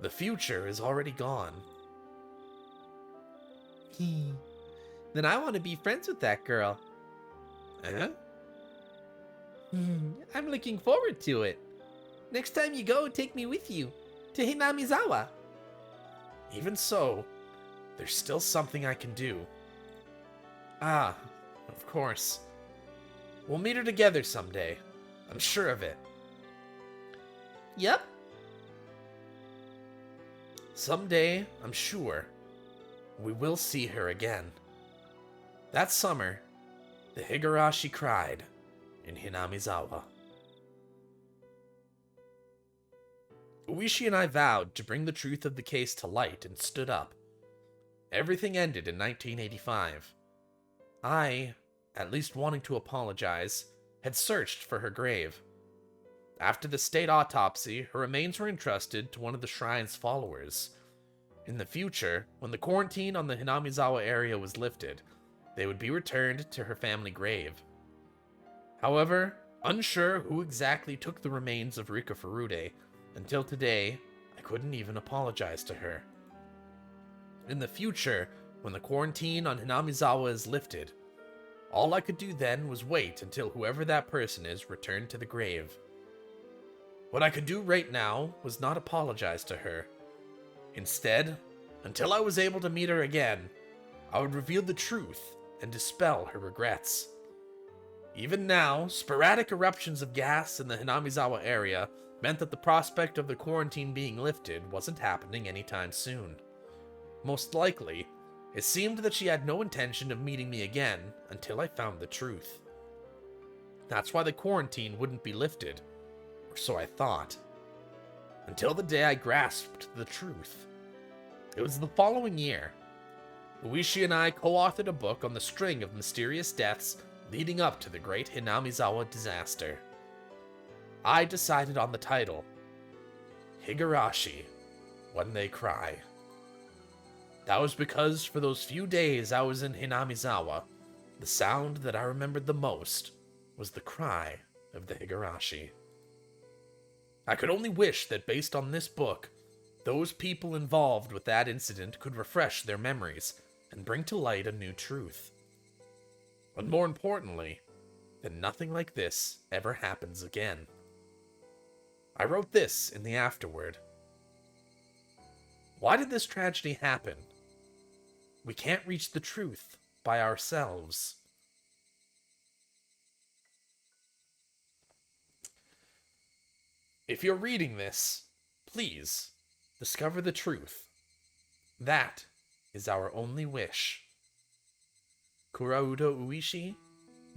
The future is already gone. Then I want to be friends with that girl. Eh? I'm looking forward to it. Next time you go, take me with you to Hinamizawa. Even so, there's still something I can do. Ah, of course. We'll meet her together someday. I'm sure of it. Yep. Someday, I'm sure, we will see her again. That summer, the Higurashi cried in Hinamizawa. Ooishi and I vowed to bring the truth of the case to light and stood up. Everything ended in 1985. I, at least wanting to apologize, had searched for her grave. After the state autopsy, her remains were entrusted to one of the shrine's followers. In the future, when the quarantine on the Hinamizawa area was lifted, they would be returned to her family grave. However, unsure who exactly took the remains of Rika Furude, until today, I couldn't even apologize to her. In the future, when the quarantine on Hinamizawa is lifted, all I could do then was wait until whoever that person is returned to the grave. What I could do right now was not apologize to her. Instead, until I was able to meet her again, I would reveal the truth and dispel her regrets. Even now, sporadic eruptions of gas in the Hinamizawa area meant that the prospect of the quarantine being lifted wasn't happening anytime soon. Most likely, it seemed that she had no intention of meeting me again until I found the truth. That's why the quarantine wouldn't be lifted, or so I thought. Until the day I grasped the truth. It was the following year. Ooishi and I co-authored a book on the string of mysterious deaths leading up to the great Hinamizawa disaster. I decided on the title, Higurashi, When They Cry. That was because for those few days I was in Hinamizawa, the sound that I remembered the most was the cry of the Higurashi. I could only wish that based on this book, those people involved with that incident could refresh their memories and bring to light a new truth. But more importantly, that nothing like this ever happens again. I wrote this in the afterword. Why did this tragedy happen? We can't reach the truth by ourselves. If you're reading this, please discover the truth. That is our only wish. Kuraudo Ooishi,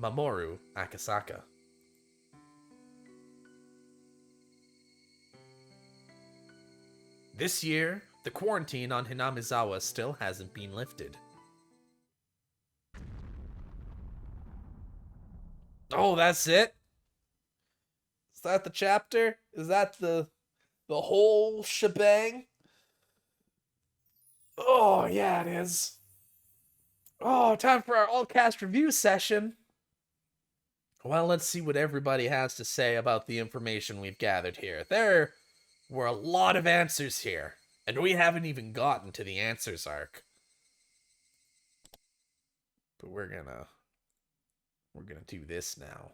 Mamoru Akasaka. This year, the quarantine on Hinamizawa still hasn't been lifted. Oh, that's it? Is that the chapter? Is that the whole shebang? Oh, yeah, it is. Oh, time for our all-cast review session. Well, let's see what everybody has to say about the information we've gathered here. There were a lot of answers here, and we haven't even gotten to the answers arc. But we're gonna do this now.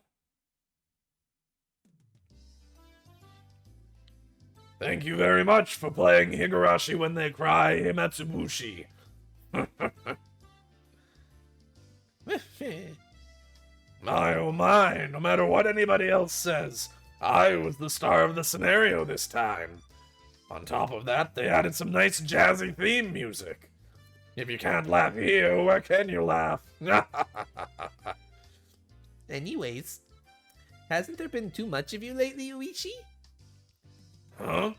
Thank you very much for playing Higurashi When They Cry, Himatsubushi. My oh my, no matter what anybody else says, I was the star of the scenario this time. On top of that, they added some nice jazzy theme music. If you can't laugh here, where can you laugh? Anyways, hasn't there been too much of you lately, Ooishi? Huh?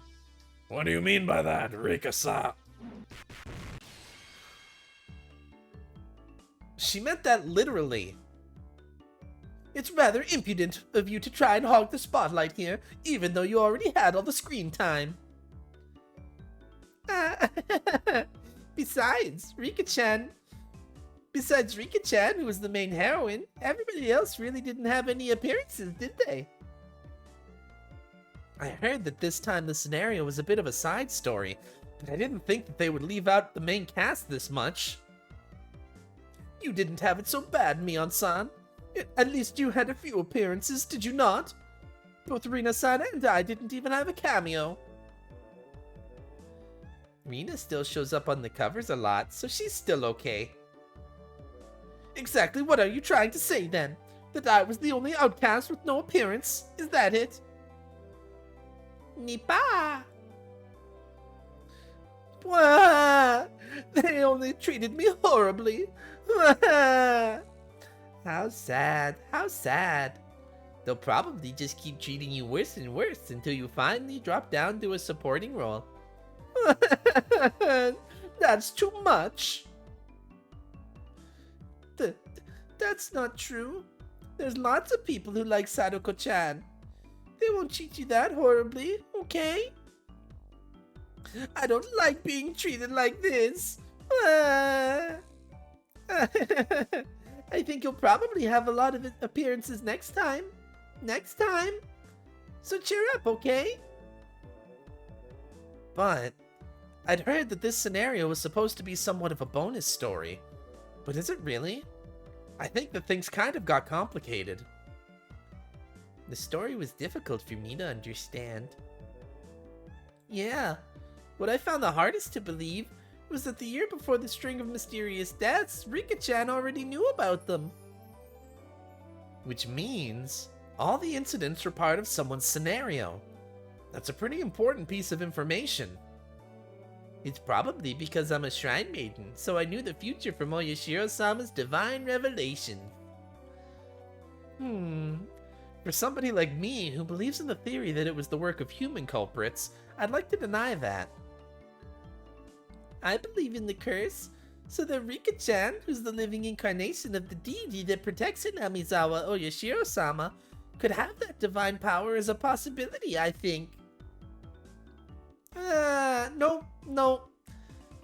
What do you mean by that, Rika-sa? She meant that literally. It's rather impudent of you to try and hog the spotlight here, even though you already had all the screen time. Besides Rika-chan, who was the main heroine, everybody else really didn't have any appearances, did they? I heard that this time the scenario was a bit of a side story, but I didn't think that they would leave out the main cast this much. You didn't have it so bad, Mion-san. At least you had a few appearances, did you not? Both Rina-san and I didn't even have a cameo. Rina still shows up on the covers a lot, so she's still okay. Exactly what are you trying to say then? That I was the only outcast with no appearance? Is that it? Nipa! Wah! They only treated me horribly. How sad, how sad. They'll probably just keep treating you worse and worse until you finally drop down to a supporting role. That's too much. That's not true. There's lots of people who like Sadako-chan. They won't treat you that horribly, okay? I don't like being treated like this. I think you'll probably have a lot of appearances next time. Next time. So cheer up, okay? But I'd heard that this scenario was supposed to be somewhat of a bonus story. But is it really? I think that things kind of got complicated. The story was difficult for me to understand. Yeah, what I found the hardest to believe was that the year before the string of mysterious deaths, Rika-chan already knew about them. Which means all the incidents were part of someone's scenario. That's a pretty important piece of information. It's probably because I'm a shrine maiden, so I knew the future from Oyashiro-sama's divine revelation. For somebody like me who believes in the theory that it was the work of human culprits, I'd like to deny that. I believe in the curse, so that Rika-chan, who's the living incarnation of the deity that protects Hinamizawa Oyashiro-sama, could have that divine power as a possibility, I think. No.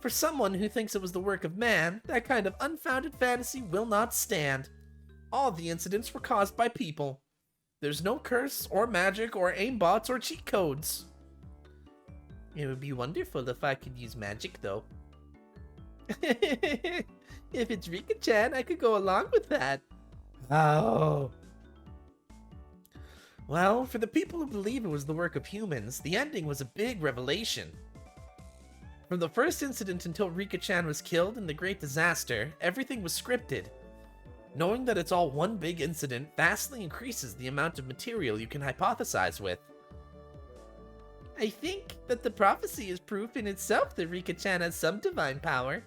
For someone who thinks it was the work of man, that kind of unfounded fantasy will not stand. All the incidents were caused by people. There's no curse, or magic, or aimbots, or cheat codes. It would be wonderful if I could use magic, though. If it's Rika-chan, I could go along with that. Oh. Well, for the people who believe it was the work of humans, the ending was a big revelation. From the first incident until Rika-chan was killed in the Great Disaster, everything was scripted. Knowing that it's all one big incident vastly increases the amount of material you can hypothesize with. I think that the prophecy is proof in itself that Rika-chan has some divine power.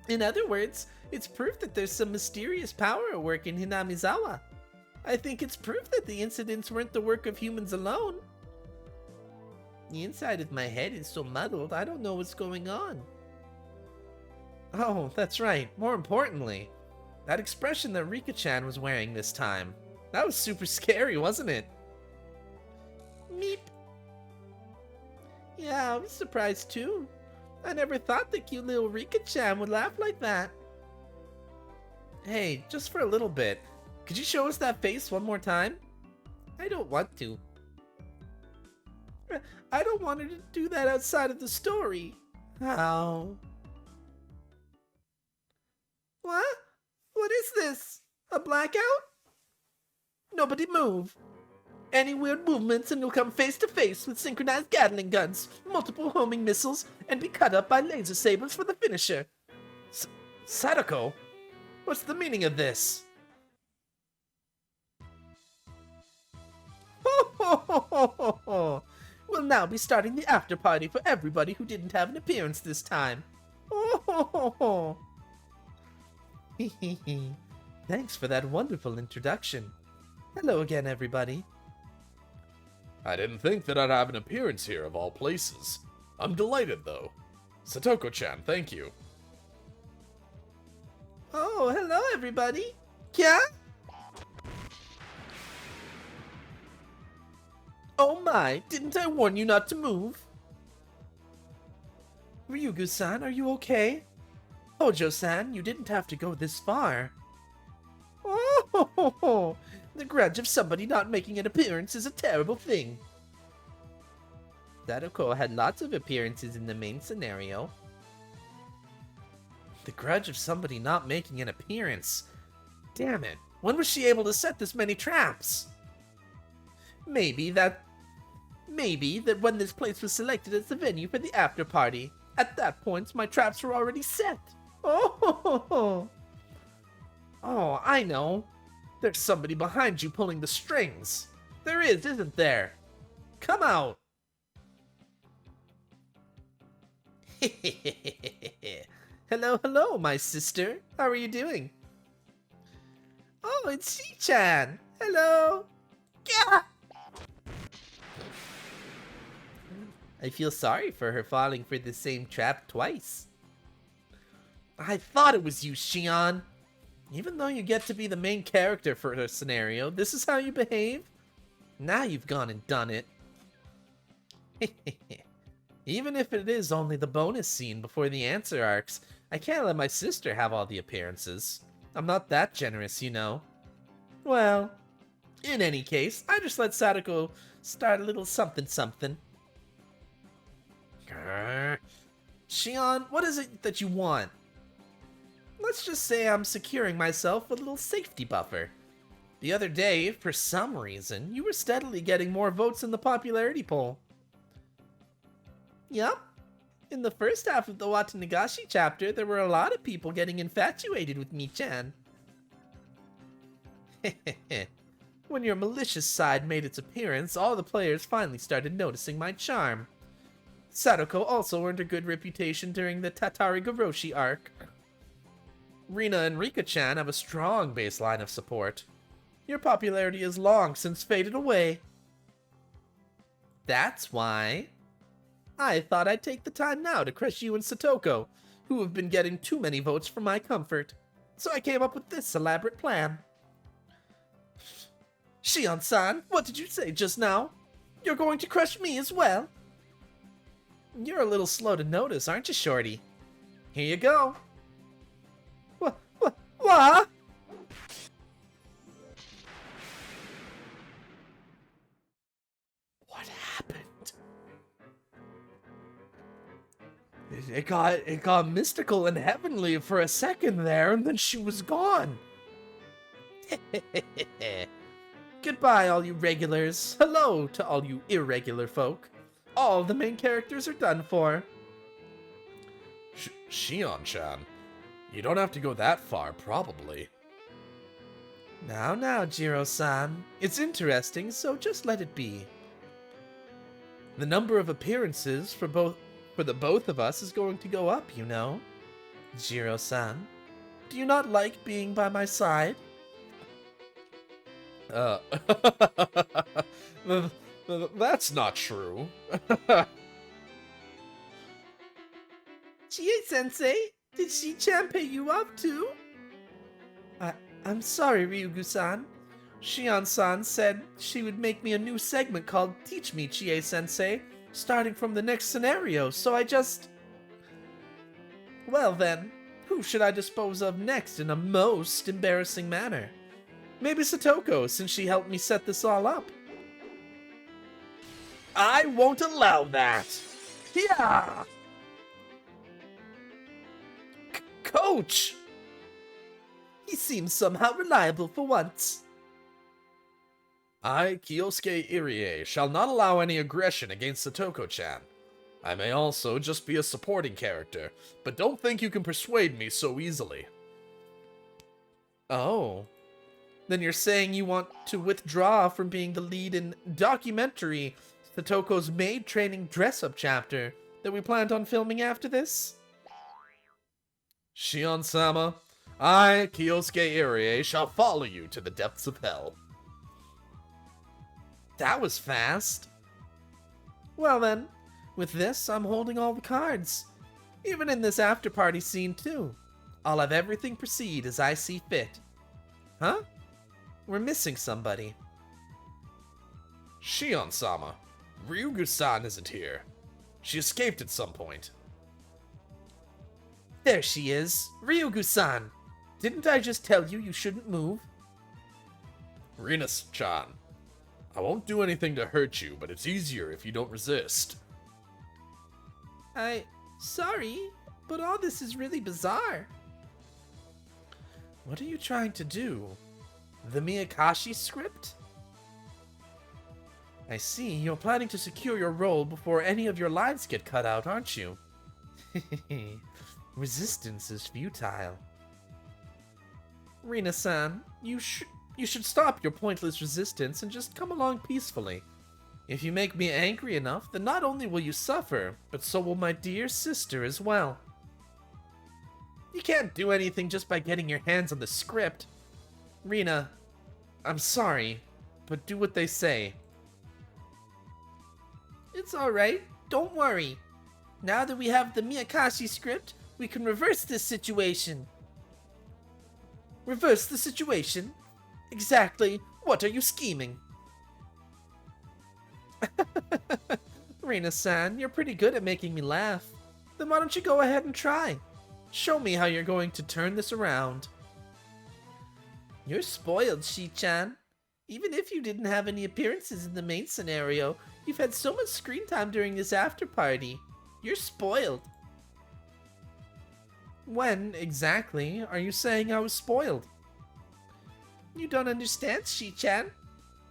In other words, it's proof that there's some mysterious power at work in Hinamizawa. I think it's proof that the incidents weren't the work of humans alone. The inside of my head is so muddled, I don't know what's going on. Oh, that's right. More importantly, That expression that Rika-chan was wearing this time. That was super scary, wasn't it? Meep. Yeah, I was surprised too. I never thought the cute little Rika-chan would laugh like that. Hey, just for a little bit. Could you show us that face one more time? I don't want to. I don't want her to do that outside of the story. How? What? What is this? A blackout? Nobody move. Any weird movements and you'll come face to face with synchronized Gatling guns, multiple homing missiles, and be cut up by laser sabers for the finisher. Sadako? What's the meaning of this? Ho ho ho ho ho ho! We'll now be starting the after party for everybody who didn't have an appearance this time. Ho ho ho ho! Hehehe. Thanks for that wonderful introduction. Hello again, everybody. I didn't think that I'd have an appearance here of all places. I'm delighted, though. Satoko-chan, thank you. Oh, hello, everybody. Kya? Oh my, didn't I warn you not to move? Ryugu-san, are you okay? Hojo-san, you didn't have to go this far. Oh, ho, ho, ho. The grudge of somebody not making an appearance is a terrible thing. Sadako had lots of appearances in the main scenario. The grudge of somebody not making an appearance. Damn it, when was she able to set this many traps? Maybe that when this place was selected as the venue for the after party, at that point my traps were already set. Oh, ho, ho, ho. Oh, I know. There's somebody behind you pulling the strings. There is, isn't there? Come out. Hello, hello, my sister. How are you doing? Oh, it's Shi-chan. Hello. Gah! I feel sorry for her falling for the same trap twice. I thought it was you, Shion. Even though you get to be the main character for the scenario, this is how you behave? Now you've gone and done it. Even if it is only the bonus scene before the answer arcs, I can't let my sister have all the appearances. I'm not that generous, you know. Well, in any case, I just let Sadako start a little something-something. Shion, what is it that you want? Let's just say I'm securing myself a little safety buffer. The other day, for some reason, you were steadily getting more votes in the popularity poll. Yup. In the first half of the Watanagashi chapter, there were a lot of people getting infatuated with Mi-chan. When your malicious side made its appearance, all the players finally started noticing my charm. Sadako also earned a good reputation during the Tatari Goroshi arc. Rina and Rika-chan have a strong baseline of support. Your popularity has long since faded away. That's why I thought I'd take the time now to crush you and Satoko, who have been getting too many votes for my comfort. So I came up with this elaborate plan. Shion-san, what did you say just now? You're going to crush me as well? You're a little slow to notice, aren't you, Shorty? Here you go. What? What happened? It got mystical and heavenly for a second there, and then she was gone. Goodbye, all you regulars. Hello to all you irregular folk. All the main characters are done for. Shion-chan, you don't have to go that far, probably. Now, Jiro-san. It's interesting, so just let it be. The number of appearances for the both of us is going to go up, you know. Jiro-san, do you not like being by my side? That's not true. Chie-sensei, did Shi-chan pay you off too? I, I'm sorry, Ryugu-san. Shion-san said she would make me a new segment called Teach Me, Chie-sensei, starting from the next scenario, so I just... Well then, who should I dispose of next in a most embarrassing manner? Maybe Satoko, since she helped me set this all up. I won't allow that! Yeah! Coach! He seems somehow reliable for once. I, Kyosuke Irie, shall not allow any aggression against Satoko-chan. I may also just be a supporting character, but don't think you can persuade me so easily. Oh. Then you're saying you want to withdraw from being the lead in documentary Satoko's maid training dress-up chapter that we planned on filming after this? Shion-sama, I, Kyosuke Irie, shall follow you to the depths of hell. That was fast. Well then, with this, I'm holding all the cards. Even in this after-party scene too. I'll have everything proceed as I see fit. Huh? We're missing somebody. Shion-sama, Ryugu-san isn't here. She escaped at some point. There she is, Ryugu-san. Didn't I just tell you shouldn't move? Rina-chan, I won't do anything to hurt you, but it's easier if you don't resist. Sorry, but all this is really bizarre. What are you trying to do? The Miyakashi script? I see, you're planning to secure your role before any of your lines get cut out, aren't you? Resistance is futile. Rina-san, you should stop your pointless resistance and just come along peacefully. If you make me angry enough, then not only will you suffer, but so will my dear sister as well. You can't do anything just by getting your hands on the script. Rina, I'm sorry, but do what they say. It's alright, don't worry. Now that we have the Miyakashi script, we can reverse this situation. Reverse the situation? Exactly what are you scheming? Rina-san, you're pretty good at making me laugh. Then why don't you go ahead and try? Show me how you're going to turn this around. You're spoiled, Shi-chan. Even if you didn't have any appearances in the main scenario, you've had so much screen time during this after party. You're spoiled. When, exactly, are you saying I was spoiled? You don't understand, Shi-chan.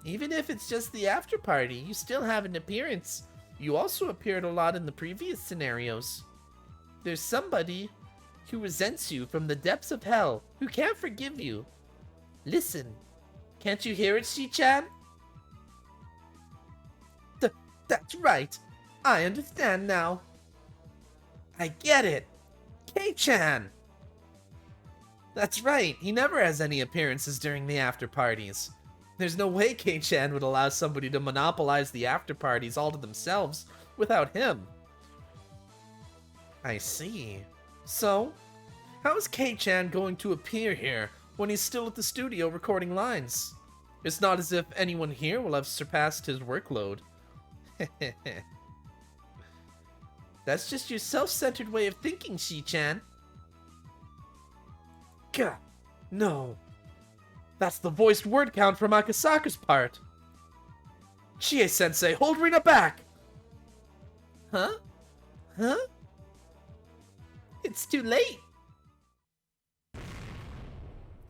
Even if it's just the after party, you still have an appearance. You also appeared a lot in the previous scenarios. There's somebody who resents you from the depths of hell, who can't forgive you. Listen, can't you hear it, Shi-chan? That's right. I understand now. I get it. Kei-chan. That's right, he never has any appearances during the after parties. There's no way Kei-chan would allow somebody to monopolize the after parties all to themselves without him. I see. So, how is Kei-chan going to appear here when he's still at the studio recording lines? It's not as if anyone here will have surpassed his workload. That's just your self-centered way of thinking, Shi-chan. Gah, no. That's the voiced word count from Akasaka's part. Chie-sensei, hold Rina back! Huh? Huh? It's too late.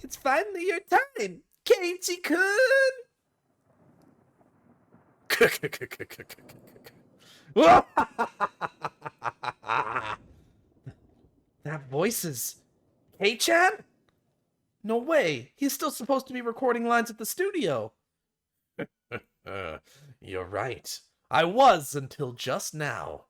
It's finally your time, Keiichi-kun! That voice is... Kei-chan? No way, he's still supposed to be recording lines at the studio. You're right. I was until just now.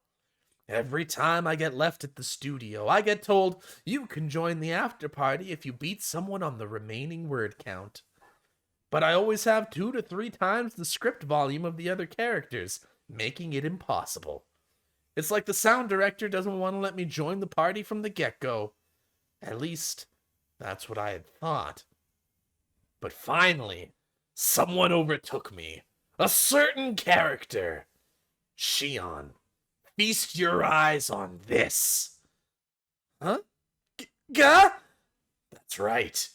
Every time I get left at the studio, I get told, you can join the after party if you beat someone on the remaining word count. But I always have 2 to 3 times the script volume of the other characters, making it impossible. It's like the sound director doesn't want to let me join the party from the get-go. At least, that's what I had thought. But finally, someone overtook me. A certain character. Shion, feast your eyes on this. Huh? Gah? That's right.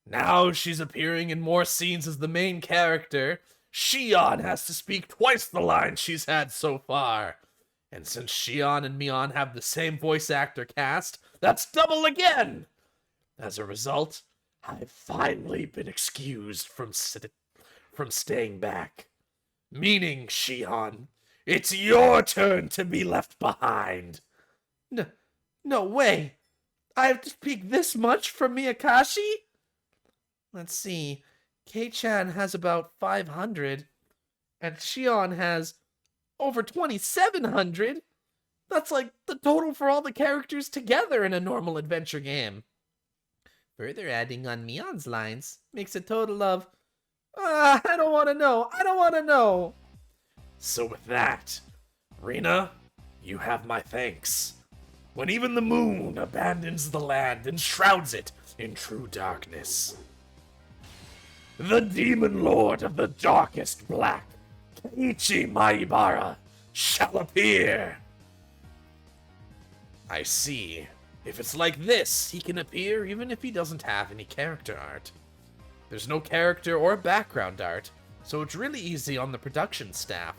Now she's appearing in more scenes as the main character. Shion has to speak twice the lines she's had so far. And since Shion and Mion have the same voice actor cast, that's double again! As a result, I've finally been excused from staying back. Meaning, Shion, it's your turn to be left behind. No way. I have to speak this much from Miyakashi? Let's see. Kei-chan has about 500, and Shion has over 2,700. That's like the total for all the characters together in a normal adventure game. Further adding on Mion's lines makes a total of... I don't want to know. I don't want to know. So with that, Rina, you have my thanks. When even the moon abandons the land and shrouds it in true darkness, the demon lord of the darkest black, Keiichi Maibara, shall appear. I see. If it's like this, he can appear even if he doesn't have any character art. There's no character or background art, so it's really easy on the production staff.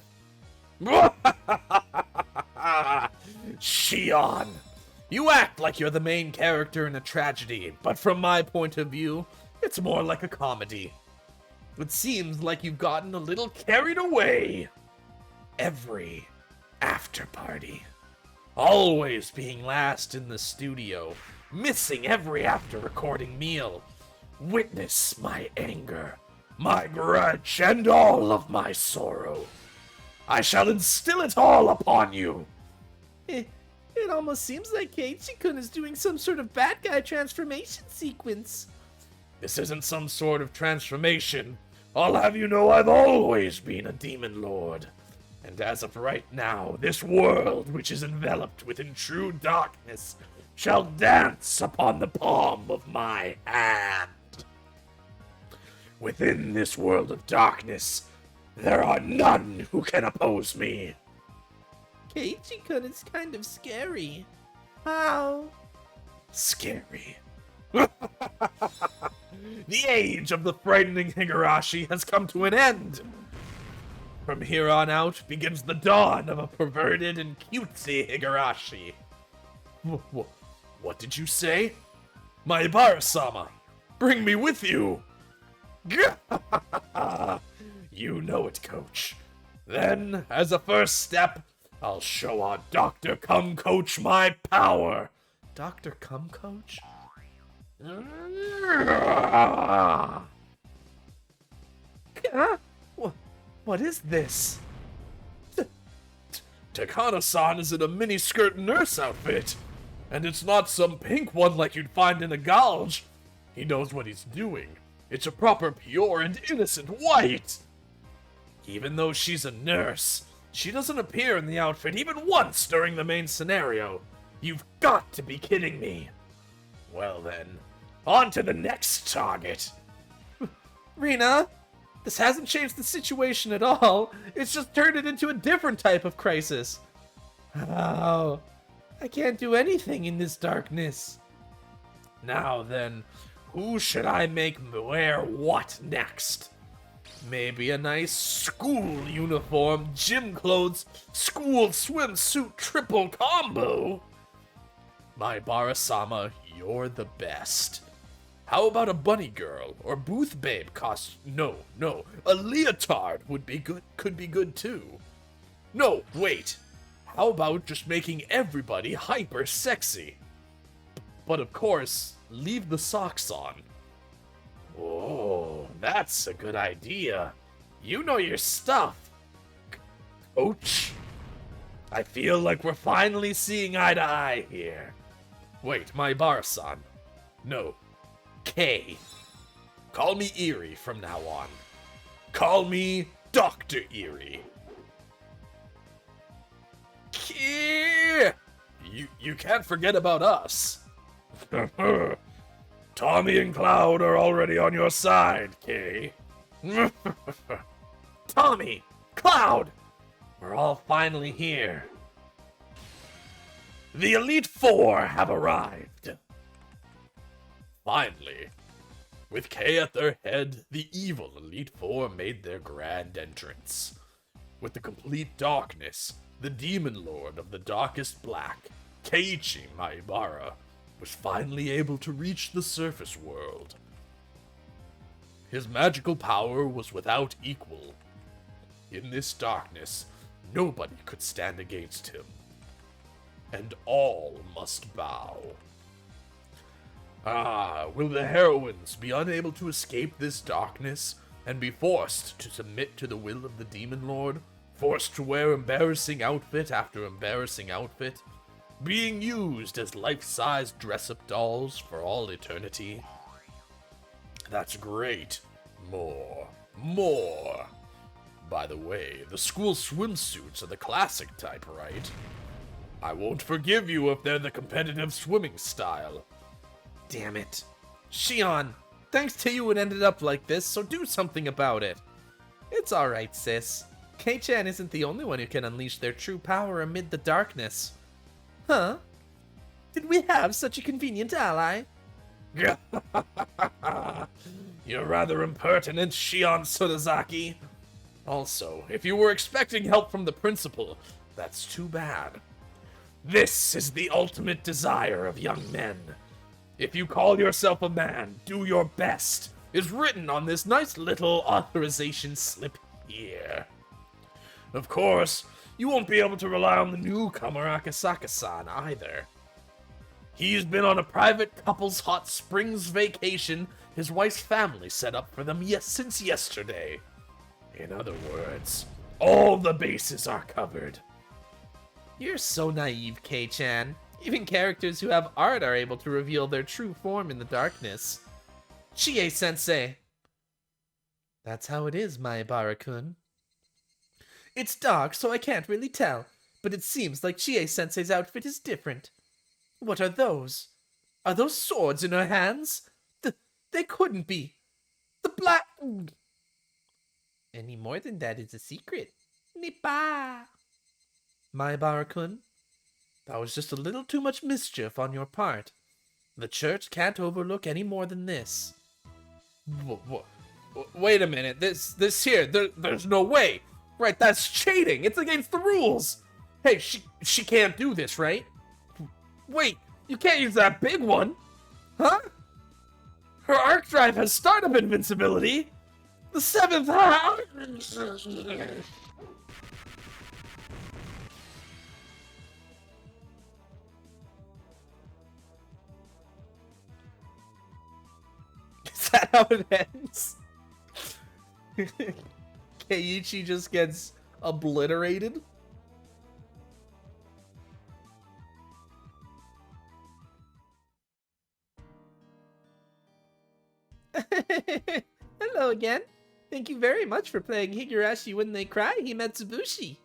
Shion, you act like you're the main character in a tragedy, but from my point of view, it's more like a comedy. It seems like you've gotten a little carried away. Every after party. Always being last in the studio, missing every after recording meal. Witness my anger, my grudge, and all of my sorrow. I shall instill it all upon you. It almost seems like Keiichi-kun is doing some sort of bad guy transformation sequence. This isn't some sort of transformation. I'll have you know I've always been a demon lord. And as of right now, this world, which is enveloped within true darkness, shall dance upon the palm of my hand. Within this world of darkness, there are none who can oppose me. Keiichi-kun is kind of scary. How? Scary. The age of the frightening Higurashi has come to an end. From here on out begins the dawn of a perverted and cutesy Higurashi. What did you say? Maibara-sama, bring me with you. You know it, coach. Then, as a first step, I'll show our Dr. Cum Coach my power. Dr. Cum Coach? What is this? Takana-san is in a miniskirt nurse outfit. And it's not some pink one like you'd find in a gulch. He knows what he's doing. It's a proper pure and innocent white. Even though she's a nurse, she doesn't appear in the outfit even once during the main scenario. You've got to be kidding me. Well then, on to the next target. Rina, this hasn't changed the situation at all. It's just turned it into a different type of crisis. Oh, I can't do anything in this darkness. Now then, who should I make wear what next? Maybe a nice school uniform, gym clothes, school swimsuit triple combo? Maibara-sama, you're the best. How about a bunny girl or booth babe No, a leotard would be good. Could be good too. No, wait. How about just making everybody hyper sexy? But of course, leave the socks on. Oh, that's a good idea. You know your stuff, Coach. I feel like we're finally seeing eye to eye here. Wait, Maibara-san. No, K. Call me Eerie from now on. Call me Dr. Eerie. You can't forget about us. Tommy and Cloud are already on your side, Kay. Tommy! Cloud! We're all finally here. The Elite Four have arrived. Finally, with Kay at their head, the evil Elite Four made their grand entrance. With the complete darkness, the Demon Lord of the Darkest Black, Keiichi Maibara, was finally able to reach the surface world. His magical power was without equal. In this darkness, nobody could stand against him. And all must bow. Will the heroines be unable to escape this darkness and be forced to submit to the will of the Demon Lord? Forced to wear embarrassing outfit after embarrassing outfit? Being used as life-size dress-up dolls for all eternity? That's great. More. More. By the way, the school swimsuits are the classic type, right? I won't forgive you if they're the competitive swimming style. Damn it. Shion, thanks to you it ended up like this, so do something about it. It's alright, sis. Kei-chan isn't the only one who can unleash their true power amid the darkness. Huh? Did we have such a convenient ally? You're rather impertinent, Shion Sodazaki. Also, if you were expecting help from the principal, that's too bad. This is the ultimate desire of young men. If you call yourself a man, do your best, is written on this nice little authorization slip here. Of course, you won't be able to rely on the newcomer Akasaka-san either. He's been on a private couple's hot springs vacation his wife's family set up for them since yesterday. In other words, all the bases are covered. You're so naive, Kei-chan. Even characters who have art are able to reveal their true form in the darkness. Chie-sensei! That's how it is, Maibara-kun. It's dark, so I can't really tell, but it seems like Chie-sensei's outfit is different. What are those? Are those swords in her hands? They couldn't be. The black... Any more than that is a secret. Nippa! Maibara-kun, that was just a little too much mischief on your part. The church can't overlook any more than this. Wait a minute, this here, there's no way. Right, that's cheating. It's against the rules. Hey, she can't do this, right? Wait, you can't use that big one. Huh? Her arc drive has startup invincibility. The 7th Is that how it ends? Keiichi just gets obliterated? Hello again. Thank you very much for playing Higurashi When They Cry, Himatsubushi.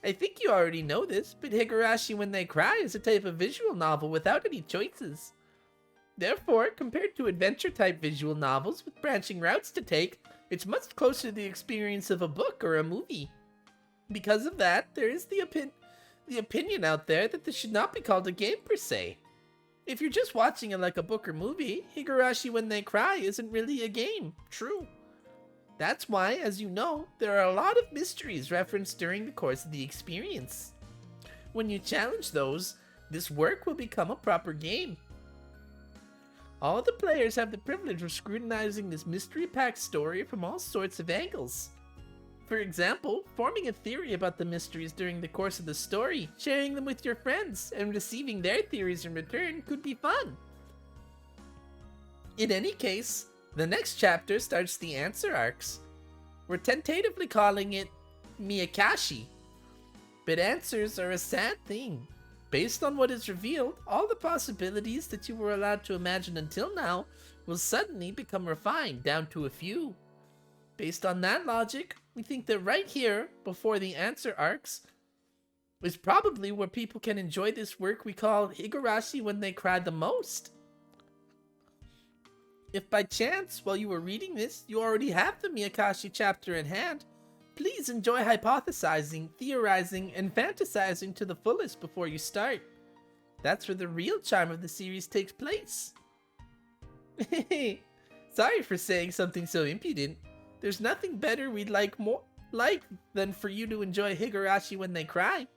I think you already know this, but Higurashi When They Cry is a type of visual novel without any choices. Therefore, compared to adventure-type visual novels with branching routes to take, it's much closer to the experience of a book or a movie. Because of that, there is the opinion out there that this should not be called a game per se. If you're just watching it like a book or movie, Higurashi When They Cry isn't really a game. True. That's why, as you know, there are a lot of mysteries referenced during the course of the experience. When you challenge those, this work will become a proper game. All the players have the privilege of scrutinizing this mystery-packed story from all sorts of angles. For example, forming a theory about the mysteries during the course of the story, sharing them with your friends, and receiving their theories in return could be fun. In any case, the next chapter starts the answer arcs. We're tentatively calling it Miyakashi. But answers are a sad thing. Based on what is revealed, all the possibilities that you were allowed to imagine until now will suddenly become refined down to a few. Based on that logic, we think that right here, before the answer arcs, is probably where people can enjoy this work we call Higurashi When They Cry the most. If by chance, while you were reading this, you already have the Miyakashi chapter in hand, please enjoy hypothesizing, theorizing, and fantasizing to the fullest before you start. That's where the real charm of the series takes place. Sorry for saying something so impudent. There's nothing better we'd like than for you to enjoy Higurashi when they cry.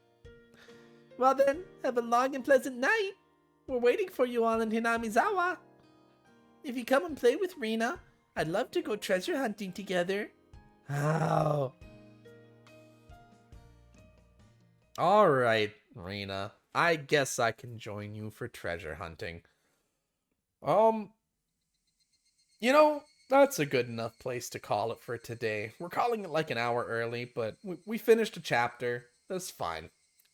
Well then, have a long and pleasant night. We're waiting for you all in Hinamizawa. If you come and play with Rina, I'd love to go treasure hunting together. Oh. Alright, Rina. I guess I can join you for treasure hunting. You know, that's a good enough place to call it for today. We're calling it like an hour early, but we finished a chapter. That's fine.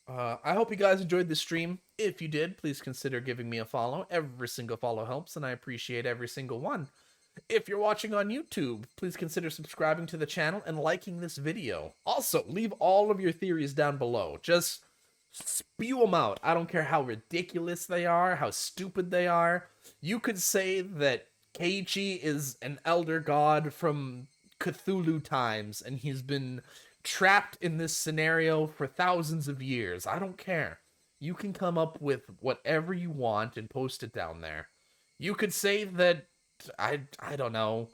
I hope you guys enjoyed the stream. If you did, please consider giving me a follow. Every single follow helps, and I appreciate every single one. If you're watching on YouTube, please consider subscribing to the channel and liking this video. Also, leave all of your theories down below. Just spew them out. I don't care how ridiculous they are, how stupid they are. You could say that Keiichi is an elder god from Cthulhu times, and he's been trapped in this scenario for thousands of years. I don't care. You can come up with whatever you want and post it down there. You could say that, I don't know.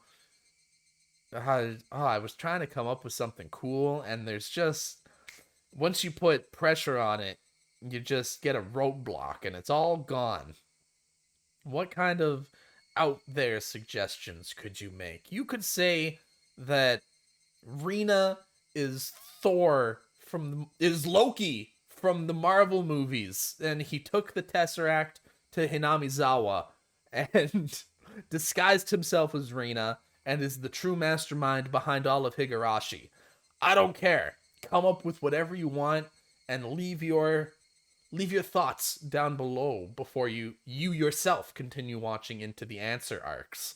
I was trying to come up with something cool, and there's just, once you put pressure on it, you just get a roadblock, and it's all gone. What kind of out there suggestions could you make? You could say that Rina is is Loki from the Marvel movies, and he took the Tesseract to Hinamizawa and disguised himself as Rina and is the true mastermind behind all of Higurashi. I don't care. Come up with whatever you want and leave your thoughts down below before you yourself continue watching into the answer arcs.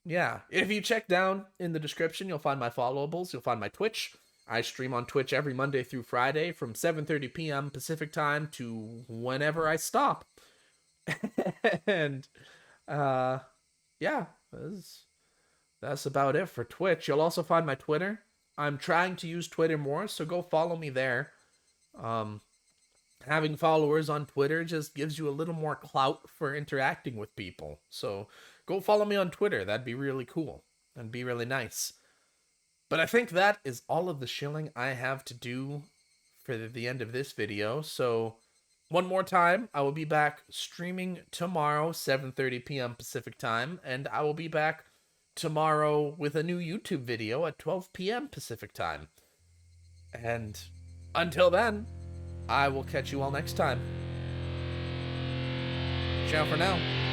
Yeah, if you check down in the description, you'll find my followables, you'll find my Twitch. I stream on Twitch every Monday through Friday from 7:30 p.m. Pacific time to whenever I stop. And yeah, that's about it for Twitch. You'll also find my Twitter. I'm trying to use Twitter more, so go follow me there. Having followers on Twitter just gives you a little more clout for interacting with people. So go follow me on Twitter. That'd be really cool. That'd be really nice. But I think that is all of the shilling I have to do for the end of this video. So one more time, I will be back streaming tomorrow, 7:30 p.m. Pacific time, and I will be back tomorrow with a new YouTube video at 12 p.m. Pacific time. And until then, I will catch you all next time. Ciao for now.